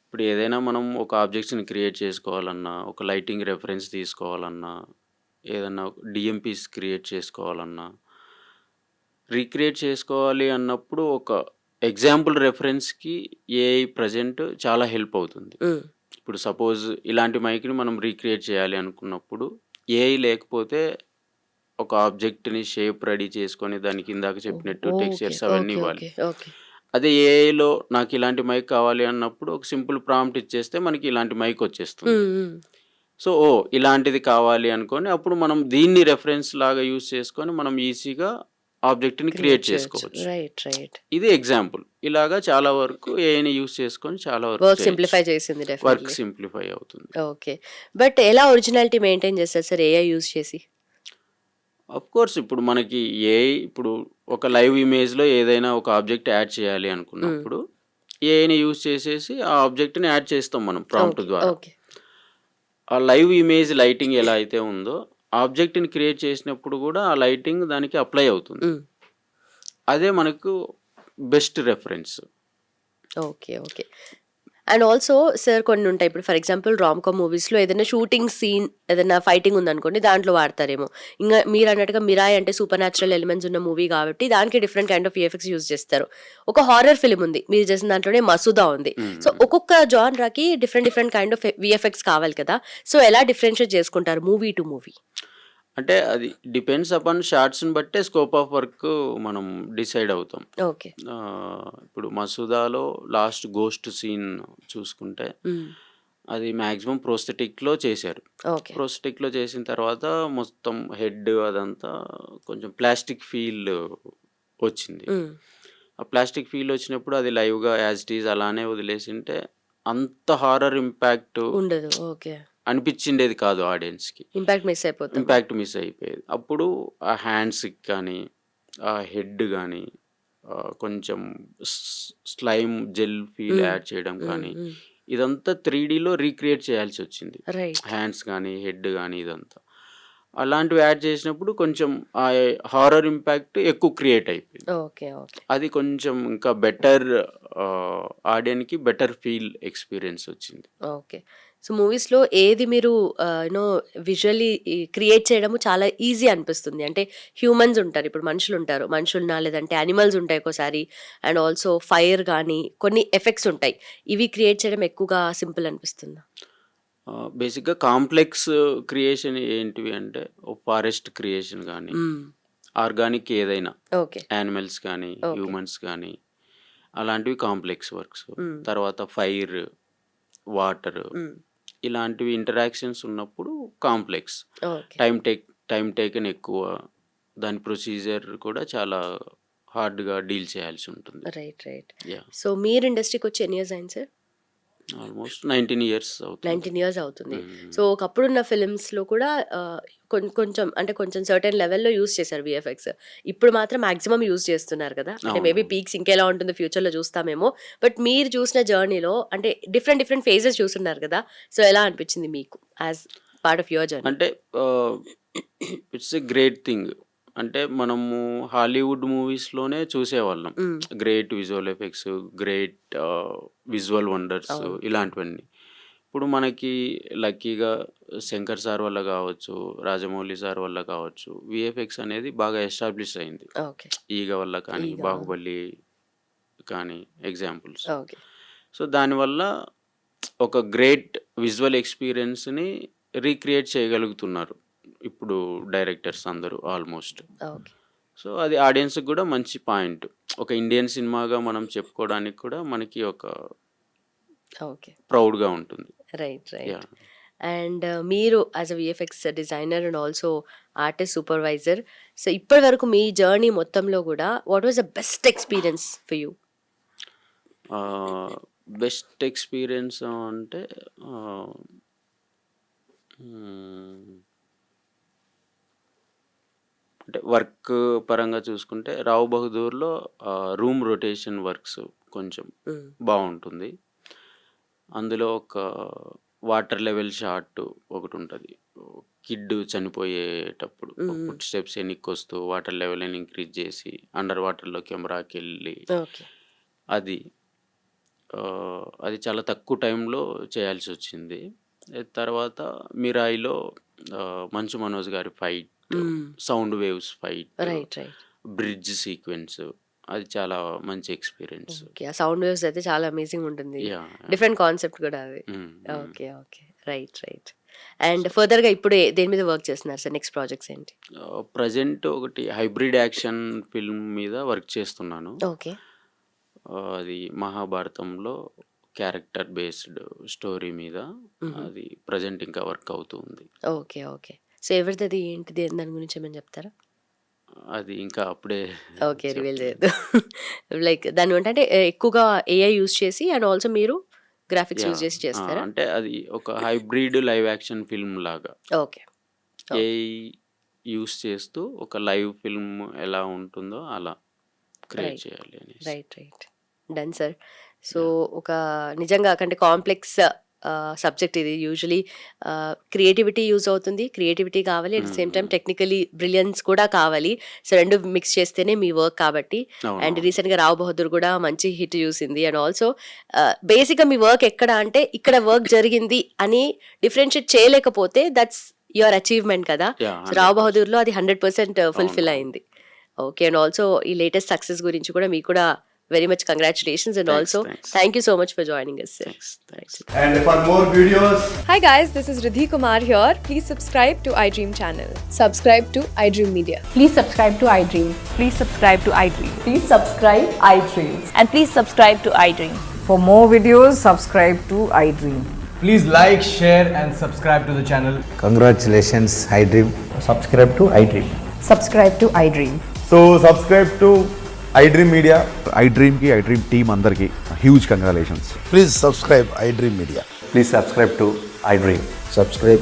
ఇప్పుడు ఏదైనా మనం ఒక ఆబ్జెక్ట్స్‌ని క్రియేట్ చేసుకోవాలన్నా, ఒక లైటింగ్ రెఫరెన్స్ తీసుకోవాలన్నా, ఏదన్నా డీఎంపీస్ క్రియేట్ చేసుకోవాలన్నా, రీక్రియేట్ చేసుకోవాలి అన్నప్పుడు ఒక ఎగ్జాంపుల్ రెఫరెన్స్‌కి ఏఐ ప్రెజెంట్ చాలా హెల్ప్ అవుతుంది. హ్మ్. ఇప్పుడు సపోజ్ ఇలాంటి మైక్‌ని మనం రీక్రియేట్ చేయాలి అనుకున్నప్పుడు ఏఐ లేకపోతే ఒక ఆబ్జెక్ట్‌ని షేప్ రెడీ చేసుకొని దానికి ఇందాక చెప్పినట్టు ఓకే. టెక్స్చర్స్ అవన్నీ ఓకే. ఇవ్వాలి. ఓకే. ఓకే. అదే ఏఐలో నాకు ఇలాంటి మైక్ కావాలి అన్నప్పుడు ఒక సింపుల్ ప్రాంప్ట్ ఇచ్చేస్తే మనకి ఇలాంటి మైక్ వచ్చేస్తుంది. హ్మ్. హ్మ్. సో, ఓహ్! ఇలాంటిది కావాలి అనుకోని అప్పుడు మనం దీన్ని రెఫరెన్స్ లాగా యూజ్ చేసుకొని మనం ఈజీగా ఆబ్జెక్ట్‌ని క్రియేట్ క్రియేట్ చేయొచ్చు. చేసుకోవచ్చు. రైట్. రైట్. ఇది ఎగ్జాంపుల్. ఇలాగా చాలా వరకు ఏఐని యూజ్ చేసుకొని చాలా వరకు వర్క్ చేయొచ్చు. సింప్లిఫై చేసింది వర్క్ డెఫినెట్‌లీ. సింప్లిఫై అవుతుంది. ఓకే. బట్ ఎలా ఒరిజినాలిటీ మెయింటైన్ చేస్తారు సార్ ఏఐ యూజ్ చేసి? ఆఫ్‌కోర్స్ ఇప్పుడు మనకి ఏఐ ఇప్పుడు ఒక లైవ్ ఇమేజ్‌లో ఏదైనా ఒక ఆబ్జెక్ట్ యాడ్ చేయాలి హ్మ్. అనుకున్నప్పుడు ఏఐని యూజ్ చేసేసి ఆ ఆబ్జెక్ట్‌ని యాడ్ చేస్తాం మనం ప్రాంప్ట్ ఓకే. ద్వారా. ఓకే. ఆ లైవ్ ఇమేజ్ లైటింగ్ ఎలా అయితే ఉందో, ఆబ్జెక్ట్‌ని క్రియేట్ చేసినప్పుడు గూడా ఆ లైటింగ్ దానికి అప్లై అవుతుంది. హ్మ్. అదే మనకు best reference. Okay. Okay. And also sir కొన్నుంటాయి. ఇప్పుడు ఫర్ ఎగ్జాంపుల్ రామ్‌కామ్ మూవీస్‌లో ఏదైనా షూటింగ్ సీన్ ఏదైనా ఫైటింగ్ ఉందనుకోండి దాంట్లో వాడతారేమో. ఇంగా మీరన్నట్టుగా 'మిరాయ్' అంటే సూపర్ న్యాచురల్ ఎలిమెంట్స్ ఉన్న మూవీ కాబట్టి దానికి different kind of VFX use చేస్తారు. ఒక హారర్ ఫిల్మ్ ఉంది. మీరు చేసిన దాంట్లోనే 'మసూదా' ఉంది. సో, హ్మ్. ఒక్కొక్క జానరాకి different different kind of VFX కావాలి కదా! సో, ఎలా డిఫరెన్షియేట్ చేసుకుంటారు మూవీ టు మూవీ? అంటే అది డిపెండ్స్ అపాన్ షాట్స్‌ని బట్టే స్కోప్ ఆఫ్ వర్క్ మనం డిసైడ్ అవుతాం. ఓకే. ఇప్పుడు 'మసూదాలో' లాస్ట్ గోస్ట్ సీన్ చూసుకుంటే హ్మ్. అది మాక్సిమం ప్రోస్థెటిక్‌లో చేశారు. ఓకే. ప్రోస్థెటిక్‌లో చేసిన తర్వాత మొత్తం హెడ్ అదంతా కొంచెం ప్లాస్టిక్ ఫీల్ వచ్చింది. హ్మ్. ఆ ప్లాస్టిక్ ఫీల్ వచ్చినప్పుడు అది లైవ్‌గా యాజ్ ఇట్ ఈజ్ అలానే వదిలేసుంటే అంత హారర్ ఇంపాక్ట్ ఉండదు. ఓకే. అనిపించిండేది కాదు ఆడియన్స్‌కి. ఇంపాక్ట్ మిస్ అయిపోతాం. ఇంపాక్ట్ మిస్ అయిపోయేది. అప్పుడు ఆ హ్యాండ్స్‌కి కానీ, ఆ హెడ్ గానీ, కొంచెం స్ స్లైమ్ జెల్ ఫీల్ హ్మ్. యాడ్ చేయడం హ్మ్. కానీ, హ్మ్. ఇదంతా 3డీలో రీక్రియేట్ చేయాల్సొచ్చింది. రైట్. హ్యాండ్స్ గానీ, హెడ్ గానీ ఇదంతా. అలాంటివి యాడ్ చేసినప్పుడు కొంచెం ఆ హారర్ ఇంపాక్ట్ ఎక్కువ క్రియేట్ అయిపోయింది. ఓకే. ఓకే. అది కొంచెం ఇంకా బెటర్ ఆడియన్‌కి బెటర్ ఫీల్ ఎక్స్‌పీరియన్స్ వచ్చింది. ఓకే. సో, మూవీస్‌లో ఏది మీరు విజువల్లీ క్రియేట్ చేయడము చాలా ఈజీ అనిపిస్తుంది. అంటే హ్యూమన్స్ ఉంటారు. ఇప్పుడు మనుషులుంటారు. మనుషులనా లేదంటే యానిమల్స్ ఉంటాయి ఒక్కోసారి. అండ్ ఆల్సో ఫైర్ గానీ కొన్ని ఎఫెక్ట్స్ ఉంటాయి. ఇవి క్రియేట్ చేయడం ఎక్కువగా సింపుల్ అనిపిస్తుందా? బేసిక్‌గా కాంప్లెక్స్ క్రియేషన్ ఏంటివి అంటే, ఓ ఫారెస్ట్ క్రియేషన్ గానీ, హ్మ్. ఆర్గానిక్ ఏదైనా ఓకే. యానిమల్స్ కానీ, ఓకే. హ్యూమన్స్ కానీ అలాంటివి కాంప్లెక్స్ వర్క్స్. హ్మ్. తర్వాత ఫైర్, వాటర్ హ్మ్. ఇలాంటివి ఇంటరాక్షన్స్ ఉన్నప్పుడు complex. Okay. Time time taken ఎక్కువ, దాని ప్రొసీజర్ కూడా చాలా హార్డ్గా డీల్ చేయాల్సి ఉంటుంది. రైట్. యా, సో మీరు ఇండస్ట్రీకి వచ్చి ఎన్ని ఇయర్స్ అయింది సార్? ఆల్మోస్ట్ 19 years అవుతుంది. 19 years అవుతుంది. సో ఒకప్పుడున్న ఫిల్మ్స్లో కూడా కొంచెం సర్టెన్ లెవెల్లో యూస్ చేశారు విఎఫ్ఎక్స్. ఇప్పుడు మాత్రం మాక్సిమం యూస్ చేస్తున్నారు కదా, అంటే అవును. మేబీ పీక్స్ ఇంకెలా ఉంటుందో ఫ్యూచర్లో చూస్తామేమో. బట్ మీరు చూసిన జర్నీలో అంటే డిఫరెంట్ ఫేజెస్ చూస్తున్నారు కదా, సో ఎలా అనిపించింది మీకు as part of your journey? అంటే ఇట్స్ ఎ గ్రేట్ థింగ్. అంటే మనము హాలీవుడ్ మూవీస్లోనే చూసేవాళ్ళం great visual effects, great visual wonders, అవును. ఇలాంటివన్నీ. ఇప్పుడు మనకి లక్కీగా శంకర్ సార్ వల్ల కావచ్చు, రాజమౌళి సార్ వల్ల కావచ్చు, విఎఫ్ఎక్స్ అనేది బాగా ఎస్టాబ్లిష్ అయింది. ఓకే. ఈగ వల్ల కానీ, ఈగ. బాహుబలి కానీ ఎగ్జాంపుల్స్. ఓకే. సో దానివల్ల ఒక గ్రేట్ విజువల్ ఎక్స్పీరియన్స్ని రీక్రియేట్ చేయగలుగుతున్నారు ఇప్పుడు డైరెక్టర్స్ అందరూ ఆల్మోస్ట్. ఓకే. సో అది ఆడియన్స్కి కూడా మంచి పాయింట్. ఒక ఇండియన్ సినిమాగా మనం చెప్పుకోవడానికి కూడా మనకి ఒక ఓకే. ప్రౌడ్గా ఉంటుంది. రైట్. యా, అండ్ మీరు as a VFX designer and also artist supervisor, so ఇప్పటి వరకు మీ జర్నీ మొత్తంలో కూడా what was the best experience for you? Best experience అంటే అంటే వర్క్ పరంగా చూసుకుంటే రావు బహదూర్లో రూమ్ రొటేషన్ వర్క్స్ కొంచెం బాగుంటుంది. అందులో ఒక వాటర్ లెవెల్ షాట్ ఒకటి ఉంటుంది. కిడ్ చనిపోయేటప్పుడు ఫుట్ స్టెప్స్ ఎన్నికి వస్తూ వాటర్ లెవెల్ ఇంక్రీజ్ చేసి అండర్ వాటర్లో కెమెరాకి వెళ్ళి ఓకే. అది అది చాలా తక్కువ టైంలో చేయాల్సి వచ్చింది. తర్వాత మిరాయిలో మంచు మనోజ్ గారి fight, sound waves fight, right. Bridge sequence, అది చాలా మంచి ఎక్స్పీరియన్స్. ఓకే. ఆ సౌండ్ వేవ్స్ అయితే చాలా అమేజింగ్ ఉంటుంది. యా, డిఫరెంట్ కాన్సెప్ట్ కూడా అది. ఓకే. రైట్. అండ్ ఫర్దర్గా ఇప్పుడు దేని మీద వర్క్ చేస్తున్నారు సార్? నెక్స్ట్ ప్రాజెక్ట్స్ ఏంటి? ప్రజెంట్ ఒకటి హైబ్రిడ్ యాక్షన్ ఫిల్మ్ మీద వర్క్ చేస్తున్నాను. ఓకే. అది మహాభారతంలో క్యారెక్టర్ బేస్డ్ స్టోరీ మీద. అది ప్రజెంట్ ఇంకా వర్క్ అవుతుంది. ఓకే. సో ఎవరిది అది ఏంటిది దాని గురించి ఏమైనా చెప్తారా? అది ఇంకా అప్పుడే ఓకే, రివీల్ చేయొద్దు. లైక్ దాని అంటే ఎక్కువగా ఏఐ యూస్ చేసి అండ్ ఆల్సో మీరు గ్రాఫిక్స్ యూస్ చేసి చేస్తారా? అంటే అది ఒక హైబ్రిడ్ లైవ్ యాక్షన్ ఫిల్మ్ లాగా ఓకే. ఏఐ యూస్ చేస్తూ ఒక లైవ్ ఫిల్మ్ ఎలా ఉంటుందో అలా క్రియేట్ చేయాలి అనేసి. రైట్. Done sir. సో ఒక నిజంగా అంటే కాంప్లెక్స్ సబ్జెక్ట్ ఇది. యూజువలీ క్రియేటివిటీ యూజ్ అవుతుంది, క్రియేటివిటీ కావాలి, at the same time technically brilliance కూడా కావాలి. సో రెండు మిక్స్ చేస్తేనే మీ వర్క్ కాబట్టి. అండ్ రీసెంట్గా రావు బహదూర్ కూడా మంచి హిట్ చూసింది. అండ్ ఆల్సో బేసిక్గా మీ వర్క్ ఎక్కడ అంటే ఇక్కడ వర్క్ జరిగింది అని డిఫరెన్షియేట్ చేయలేకపోతే దట్స్ యువర్ అచీవ్మెంట్ కదా. సో రావు బహదూర్లో అది 100% ఫుల్ఫిల్ అయింది. ఓకే. అండ్ ఆల్సో ఈ లేటెస్ట్ సక్సెస్ గురించి కూడా మీకు కూడా very much congratulations and Thanks. thank you so much for joining us, sir. Thanks. And for more videos, Hi guys, this is Riddhi Kumar here. Please subscribe to iDream channel. Subscribe to iDream Media. Please subscribe to iDream. Please subscribe to iDream. Please subscribe iDream. And please subscribe to iDream. For more videos, subscribe to iDream. please like, share and subscribe to the channel. Congratulations, iDream. Subscribe to iDream. Subscribe to iDream. So subscribe to iDream Media. iDream की iDream team अंदर की huge congratulations. Please subscribe iDream Media. Please subscribe to iDream. Subscribe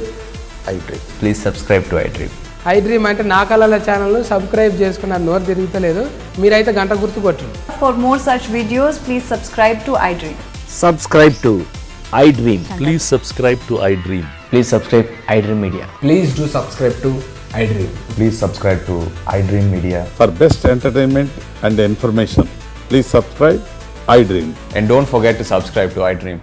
iDream. Please subscribe to iDream. iDream అంటే నా కళల channel subscribe చేసుకున్న నోరు తిరుగుతలేదు, మీరైతే గంట గుర్తు కొట్టండి. For more such videos, please subscribe to iDream. Subscribe to iDream. Please subscribe to iDream. Please subscribe iDream Media. Please do subscribe to iDream. Please subscribe to iDream Media. For best entertainment and information, please subscribe iDream. And don't forget to subscribe to iDream.